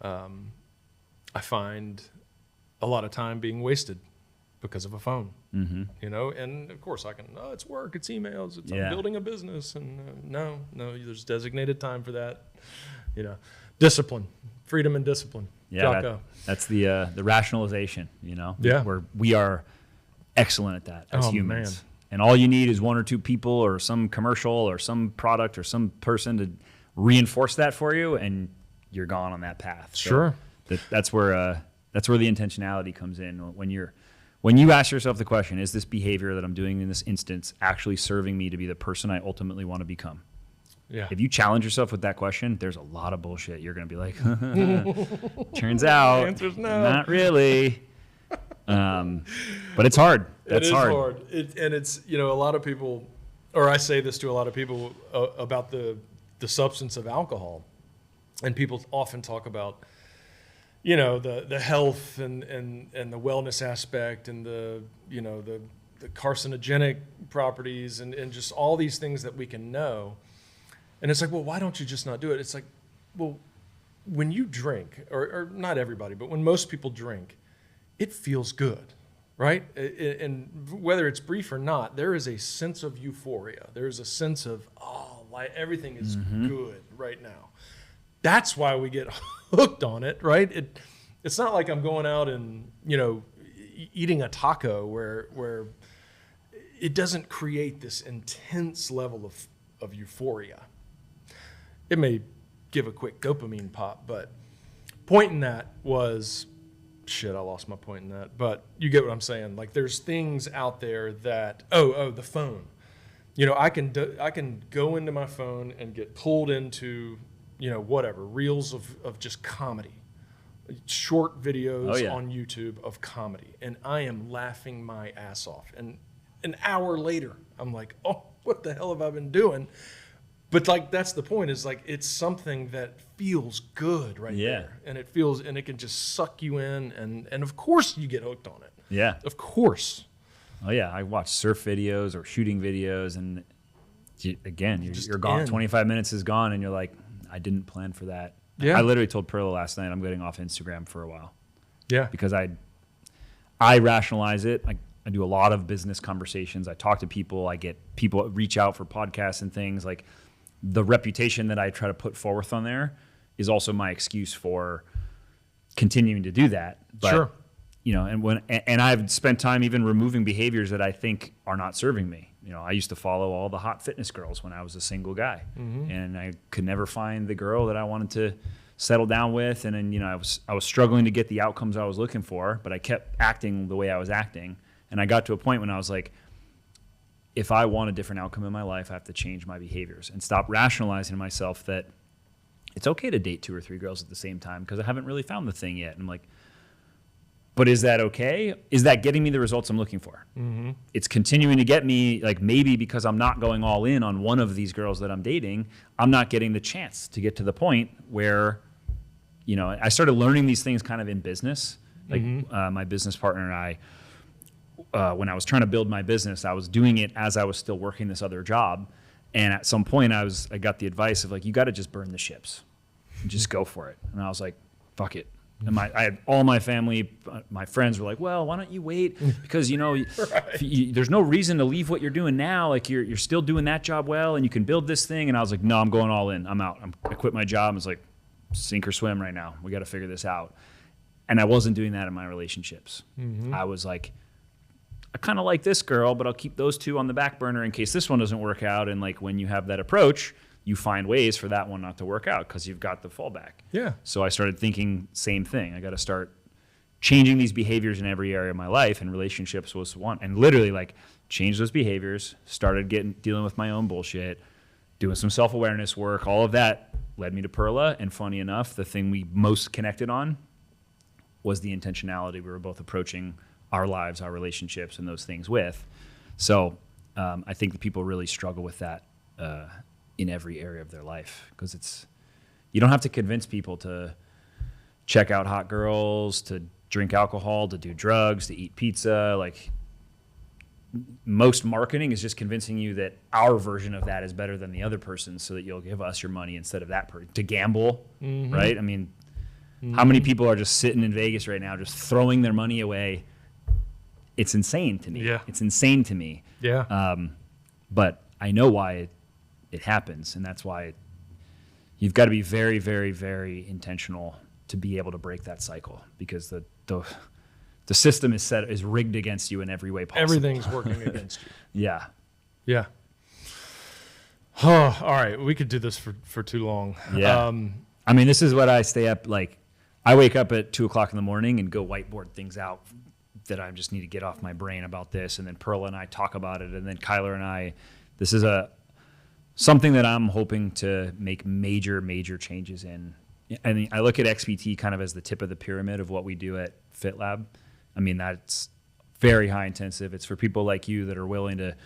I find a lot of time being wasted because of a phone, and of course it's work, it's emails, I'm building a business, and no, there's designated time for that. Discipline, freedom and discipline. Yeah, that's the rationalization, where we are excellent at that as humans. Man. And all you need is 1 or 2 people or some commercial or some product or some person to reinforce that for you, and you're gone on that path. Sure. So that's where the intentionality comes in. When you ask yourself the question, is this behavior that I'm doing in this instance actually serving me to be the person I ultimately want to become? Yeah. If you challenge yourself with that question, there's a lot of bullshit. You're going to be like, turns out, the answer's no. Not really. But it's hard. That's hard. And it's, a lot of people, or I say this to a lot of people about the substance of alcohol. And people often talk about, the health and the wellness aspect and the carcinogenic properties and just all these things that we can know. And it's like, well, why don't you just not do it? It's like, well, when you drink, or not everybody, but when most people drink, it feels good, right? And whether it's brief or not, there is a sense of euphoria. There's a sense of, like everything is good right now. That's why we get hooked on it, right? It's not like I'm going out and, eating a taco where it doesn't create this intense level of euphoria. It may give a quick dopamine pop, but point in that was, I lost my point in that, but you get what I'm saying. Like there's things out there that, the phone, I can go into my phone and get pulled into, whatever, reels of just comedy, short videos on YouTube of comedy. And I am laughing my ass off. And an hour later, I'm like, oh, what the hell have I been doing? But like, that's the point, is like, it's something that feels good there. And it can just suck you in. And of course you get hooked on it. Yeah. Of course. Oh yeah. I watch surf videos or shooting videos, and you're gone. 25 minutes is gone, and you're like, I didn't plan for that. Yeah. I literally told Perla last night I'm getting off Instagram for a while. Yeah. Because I rationalize it. I do a lot of business conversations. I talk to people. I get people reach out for podcasts and things. Like the reputation that I try to put forth on there is also my excuse for continuing to do that. But, Sure. you know, and I've spent time even removing behaviors that I think are not serving me. You know, I used to follow all the hot fitness girls when I was a single guy, and I could never find the girl that I wanted to settle down with. And then, you know, I was struggling to get the outcomes I was looking for, but I kept acting the way I was acting. And I got to a point when I was like, if I want a different outcome in my life, I have to change my behaviors and stop rationalizing to myself that it's okay to date 2 or 3 girls at the same time because I haven't really found the thing yet. And I'm like, but is that okay? Is that getting me the results I'm looking for? Mm-hmm. It's continuing to get me, like, maybe because I'm not going all in on one of these girls that I'm dating, I'm not getting the chance to get to the point where, you know, I started learning these things kind of in business. Like my business partner and I, when I was trying to build my business, I was doing it as I was still working this other job. And at some point I got the advice of like, you got to just burn the ships and just go for it. And I was like, fuck it. And I had all my family, my friends were like, well, why don't you wait? Because, you know, there's no reason to leave what you're doing now. Like you're still doing that job well and you can build this thing. And I was like, no, I'm going all in. I'm out. I quit my job. It's like sink or swim right now. We got to figure this out. And I wasn't doing that in my relationships. I was like, I kind of like this girl, but I'll keep those 2 on the back burner in case this one doesn't work out. And like when you have that approach, you find ways for that one not to work out because you've got the fallback. Yeah. So I started thinking same thing. I got to start changing these behaviors in every area of my life, and relationships was one. And literally like change those behaviors, started dealing with my own bullshit, doing some self-awareness work. All of that led me to Perla. And funny enough, the thing we most connected on was the intentionality we were both approaching our lives, our relationships, and those things with. So I think that people really struggle with that in every area of their life because you don't have to convince people to check out hot girls, to drink alcohol, to do drugs, to eat pizza. Like most marketing is just convincing you that our version of that is better than the other person's so that you'll give us your money instead of that person. To gamble, right? I mean, how many people are just sitting in Vegas right now just throwing their money away? It's insane to me. Yeah. It's insane to me. Yeah. But I know why it happens, and that's why you've got to be very, very, very intentional to be able to break that cycle because the system is rigged against you in every way possible. Everything's working against you. Yeah. Yeah. Oh, all right. We could do this for too long. Yeah. I mean, this is what I stay up, like, I wake up at 2:00 in the morning and go whiteboard things out that I just need to get off my brain about this. And then Perla and I talk about it. And then Kyler and I, this is something that I'm hoping to make major, major changes in. I mean, I look at XPT kind of as the tip of the pyramid of what we do at FitLab. I mean, that's very high intensive. It's for people like you that are willing to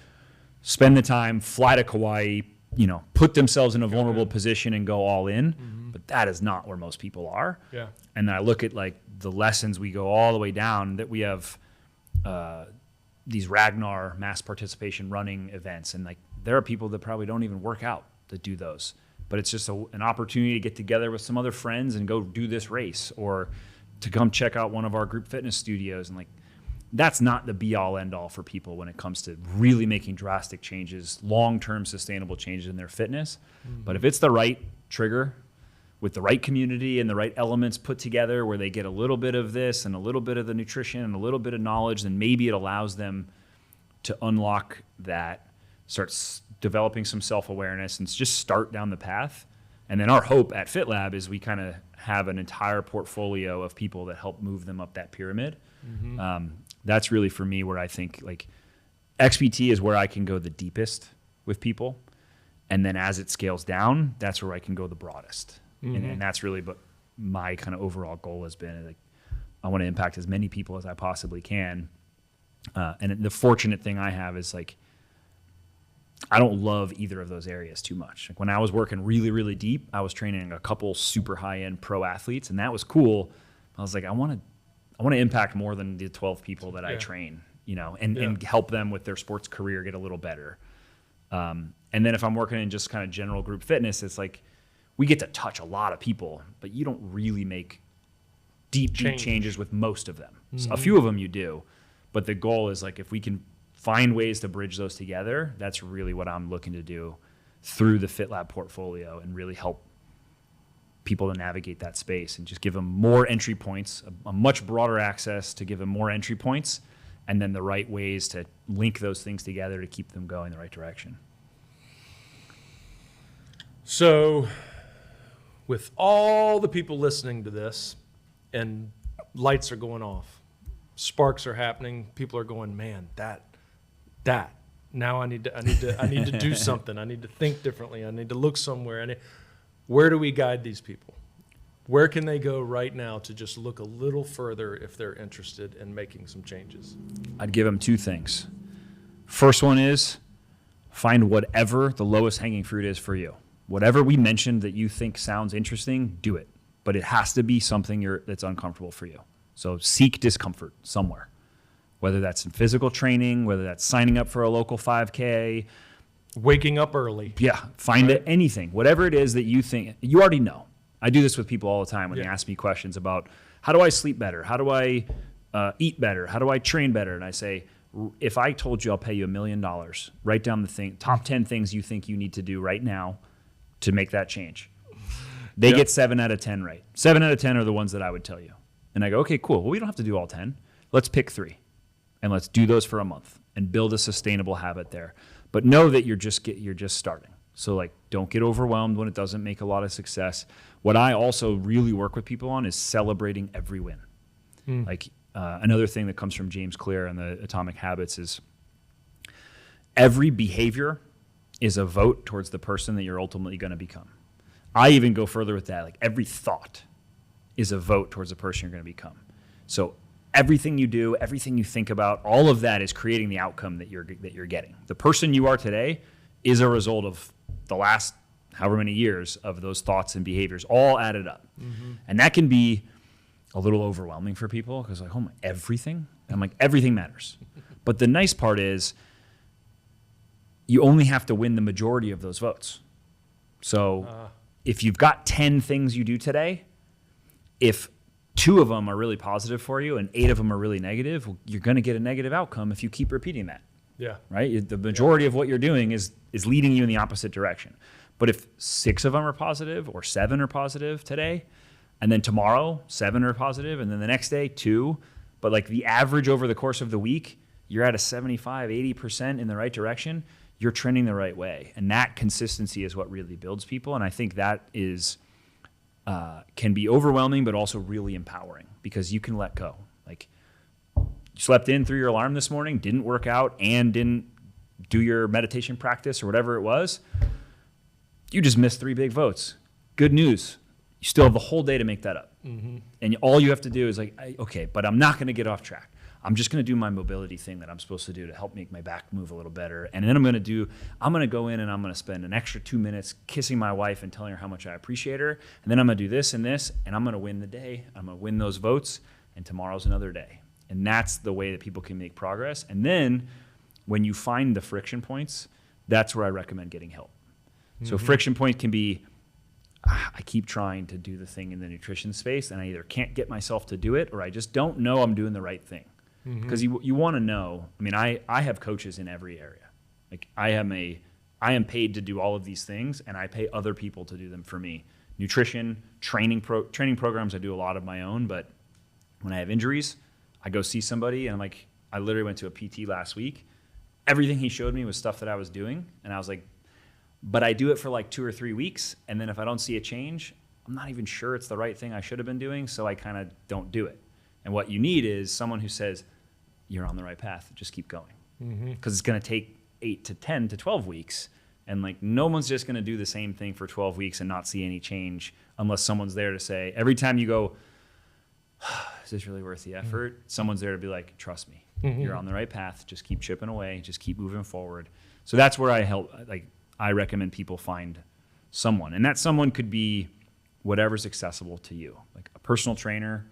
spend the time, fly to Kauai, you know, put themselves in a vulnerable position and go all in. But that is not where most people are. Yeah. And then I look at like the lessons we go all the way down that we have these Ragnar mass participation running events. And like there are people that probably don't even work out that do those. But it's just an opportunity to get together with some other friends and go do this race or to come check out one of our group fitness studios. And like that's not the be all end all for people when it comes to really making drastic changes, long-term sustainable changes in their fitness. But if it's the right trigger with the right community and the right elements put together where they get a little bit of this and a little bit of the nutrition and a little bit of knowledge, then maybe it allows them to unlock that, start developing some self-awareness and just start down the path. And then our hope at FitLab is we kind of have an entire portfolio of people that help move them up that pyramid. That's really for me where I think like XPT is where I can go the deepest with people. And then as it scales down, that's where I can go the broadest. And that's really what my kind of overall goal has been. Like, I want to impact as many people as I possibly can. And the fortunate thing I have is like, I don't love either of those areas too much. Like when I was working really, really deep, I was training a couple super high-end pro athletes, and that was cool. I was like, I want to impact more than the 12 people that I train, you know, and help them with their sports career get a little better. And then if I'm working in just kind of general group fitness, it's like we get to touch a lot of people, but you don't really make deep changes with most of them. So a few of them you do, But the goal is like if we can find ways to bridge those together, that's really what I'm looking to do through the FitLab portfolio and really help people to navigate that space and just give them more entry points, a much broader access to give them more entry points, and then the right ways to link those things together to keep them going the right direction. So with all the people listening to this and lights are going off, sparks are happening, people are going, man, that now I need to do something. I need to think differently. I need to look somewhere. Where do we guide these people? Where can they go right now to just look a little further if they're interested in making some changes? I'd give them two things. First one is find whatever the lowest hanging fruit is for you. Whatever we mentioned that you think sounds interesting, do it. But it has to be something that's uncomfortable for you. So seek discomfort somewhere, whether that's in physical training, whether that's signing up for a local 5K, waking up early. Yeah, find it, anything, whatever it is that you think, you already know. I do this with people all the time when they ask me questions about how do I sleep better? How do I eat better? How do I train better? And I say, if I told you I'll pay you $1 million, write down the top 10 things you think you need to do right now to make that change. They get 7 out of 10 right. 7 out of 10 are the ones that I would tell you. And I go, okay, cool. Well, we don't have to do all 10. Let's pick 3 and let's do those for a month and build a sustainable habit there. But know that you're just starting. So like, don't get overwhelmed when it doesn't make a lot of success. What I also really work with people on is celebrating every win. Like another thing that comes from James Clear and the Atomic Habits is every behavior is a vote towards the person that you're ultimately going to become. I even go further with that. Like every thought is a vote towards the person you're going to become. So everything you do, everything you think about, all of that is creating the outcome that you're getting. The person you are today is a result of the last however many years of those thoughts and behaviors all added up. And that can be a little overwhelming for people because like, oh my, everything? I'm like, everything matters. But the nice part is you only have to win the majority of those votes. So if you've got 10 things you do today, if 2 of them are really positive for you and 8 of them are really negative, well, you're going to get a negative outcome if you keep repeating that. Yeah. Right? The majority of what you're doing is leading you in the opposite direction. But if 6 of them are positive or 7 are positive today, and then tomorrow 7 are positive, and then the next day 2, but like the average over the course of the week, you're at a 75, 80% in the right direction, you're trending the right way. And that consistency is what really builds people. And I think that is can be overwhelming, but also really empowering because you can let go. Like you slept in through your alarm this morning, didn't work out, and didn't do your meditation practice or whatever it was. You just missed 3 big votes. Good news. You still have the whole day to make that up. And all you have to do is like, okay, but I'm not going to get off track. I'm just going to do my mobility thing that I'm supposed to do to help make my back move a little better. And then I'm going to go in and I'm going to spend an extra 2 minutes kissing my wife and telling her how much I appreciate her. And then I'm going to do this and this, and I'm going to win the day. I'm going to win those votes, and tomorrow's another day. And that's the way that people can make progress. And then when you find the friction points, that's where I recommend getting help. So friction point can be, I keep trying to do the thing in the nutrition space, and I either can't get myself to do it, or I just don't know I'm doing the right thing. Because you want to know. I mean, I have coaches in every area. Like I am paid to do all of these things, and I pay other people to do them for me. Nutrition, training programs, I do a lot of my own. But when I have injuries, I go see somebody, and I literally went to a PT last week. Everything he showed me was stuff that I was doing, and I was like, but I do it for like 2 or 3 weeks, and then if I don't see a change, I'm not even sure it's the right thing I should have been doing, so I kind of don't do it. And what you need is someone who says, you're on the right path, just keep going. Because it's going to take 8 to 10 to 12 weeks, and like no one's just going to do the same thing for 12 weeks and not see any change unless someone's there to say, every time you go, is this really worth the effort? Someone's there to be like, trust me, you're on the right path, just keep chipping away, just keep moving forward. So that's where I recommend people find someone. And that someone could be whatever's accessible to you. Like a personal trainer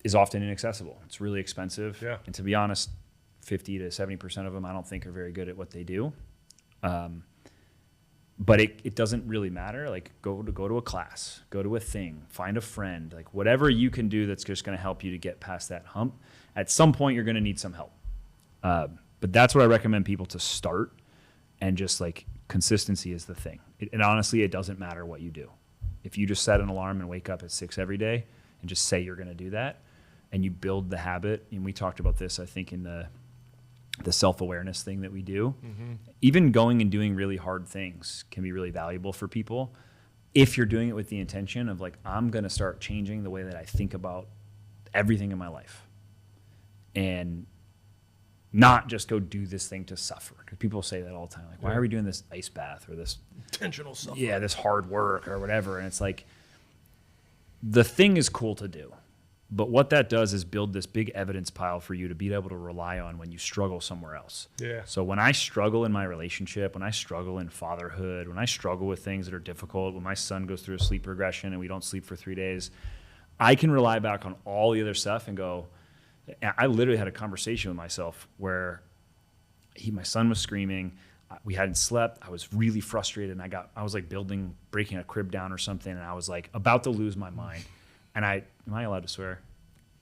is often inaccessible. It's really expensive. Yeah. And to be honest, 50 to 70% of them I don't think are very good at what they do. but it doesn't really matter. Like go to a class, go to a thing, find a friend, like whatever you can do that's just going to help you to get past that hump. At some point, you're going to need some help. But that's what I recommend people to start, and just like consistency is the thing. And honestly, it doesn't matter what you do. If you just set an alarm and wake up at 6 every day and just say you're going to do that, and you build the habit, and we talked about this, I think, in the self-awareness thing that we do, even going and doing really hard things can be really valuable for people if you're doing it with the intention of like, I'm going to start changing the way that I think about everything in my life, and not just go do this thing to suffer. Because people say that all the time, like, why are we doing this ice bath or this Intentional suffering. Yeah, this hard work or whatever. And it's like, the thing is cool to do, but what that does is build this big evidence pile for you to be able to rely on when you struggle somewhere else. Yeah. So when I struggle in my relationship, when I struggle in fatherhood, when I struggle with things that are difficult, when my son goes through a sleep regression and we don't sleep for 3 days, I can rely back on all the other stuff and go, I literally had a conversation with myself where my son was screaming. We hadn't slept. I was really frustrated, and I was like breaking a crib down or something, and I was like about to lose my mind. And am I allowed to swear?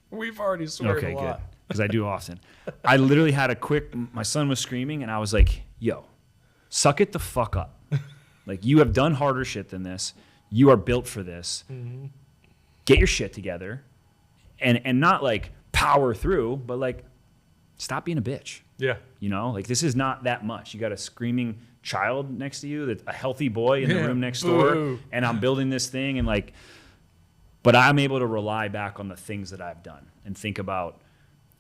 We've already sworn Okay, a good, lot. because I do often. I literally had my son was screaming, and I was like, yo, suck it the fuck up. Like, you have done harder shit than this. You are built for this. Mm-hmm. Get your shit together, and not like power through, but like, stop being a bitch. Yeah. You know, like, this is not that much. You got a screaming child next to you, a healthy boy in the room next door, and I'm building this thing, and like, but I'm able to rely back on the things that I've done and think about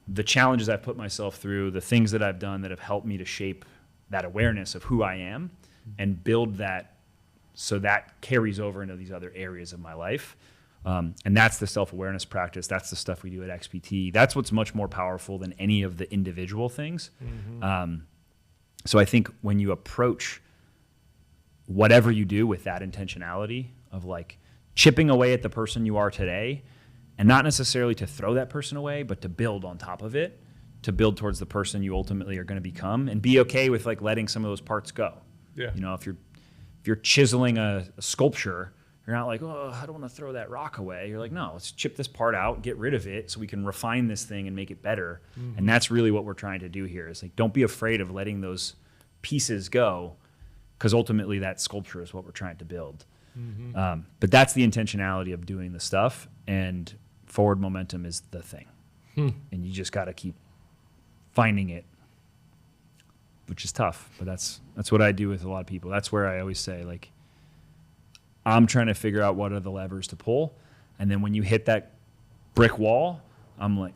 the challenges I've put myself through, the things that I've done that have helped me to shape that awareness of who I am, and build that so that carries over into these other areas of my life. And that's the self-awareness practice. That's the stuff we do at XPT. That's what's much more powerful than any of the individual things. Mm-hmm. So I think when you approach whatever you do with that intentionality of like chipping away at the person you are today, and not necessarily to throw that person away, but to build on top of it, to build towards the person you ultimately are going to become, and be okay with like letting some of those parts go. Yeah. You know, if you're chiseling a sculpture, you're not like, oh, I don't want to throw that rock away. You're like, no, let's chip this part out, get rid of it so we can refine this thing and make it better. Mm-hmm. And that's really what we're trying to do here, is like, don't be afraid of letting those pieces go, because ultimately that sculpture is what we're trying to build. Mm-hmm. But that's the intentionality of doing the stuff, and forward momentum is the thing. And you just got to keep finding it, which is tough, but that's what I do with a lot of people. That's where I always say, like, I'm trying to figure out what are the levers to pull. And then when you hit that brick wall, I'm like,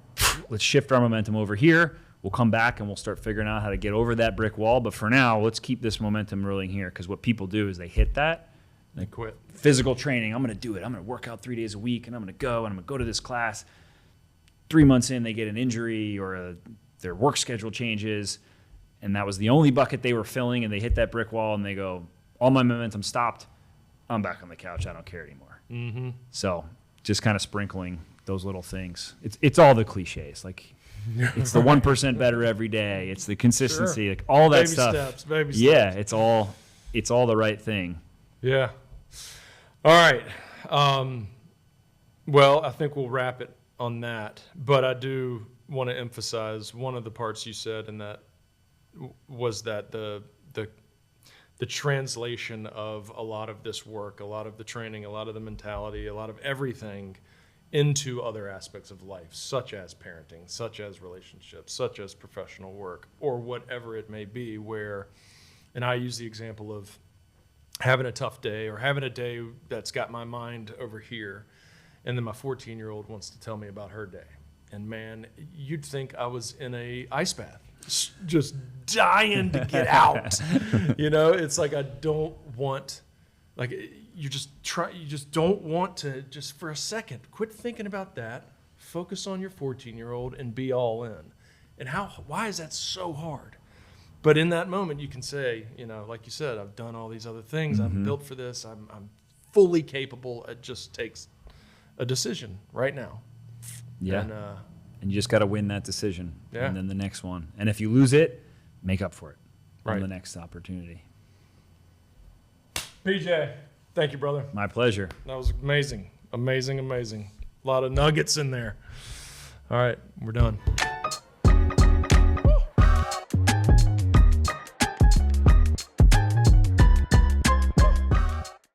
let's shift our momentum over here. We'll come back and we'll start figuring out how to get over that brick wall. But for now, let's keep this momentum rolling here. Because what people do is they hit that. They quit. Physical training, I'm going to do it. I'm going to work out 3 days a week, and I'm going to go to this class. 3 months in, they get an injury, or their work schedule changes. And that was the only bucket they were filling. And they hit that brick wall and they go, all my momentum stopped. I'm back on the couch. I don't care anymore. Mm-hmm. So just kind of sprinkling those little things. It's all the cliches. Like, it's the 1% better every day. It's the consistency, like all that stuff. Baby steps. Yeah, it's all the right thing. Yeah. All right. Well, I think we'll wrap it on that. But I do want to emphasize one of the parts you said, and that was that the translation of a lot of this work, a lot of the training, a lot of the mentality, a lot of everything into other aspects of life, such as parenting, such as relationships, such as professional work, or whatever it may be, where, and I use the example of having a tough day or having a day that's got my mind over here, and then my 14-year-old wants to tell me about her day. And man, you'd think I was in a ice bath, just dying to get out. You know, it's like, I don't want, like, you just don't want to, just for a second, quit thinking about that, focus on your 14-year-old and be all in. And why is that so hard? But in that moment, you can say, you know, like you said, I've done all these other things. Mm-hmm. I'm built for this. I'm fully capable. It just takes a decision right now. Yeah. And you just got to win that decision. Yeah. And then the next one. And if you lose it, make up for it right on the next opportunity. PJ, thank you, brother. My pleasure. That was amazing. Amazing, amazing. A lot of nuggets in there. All right, we're done.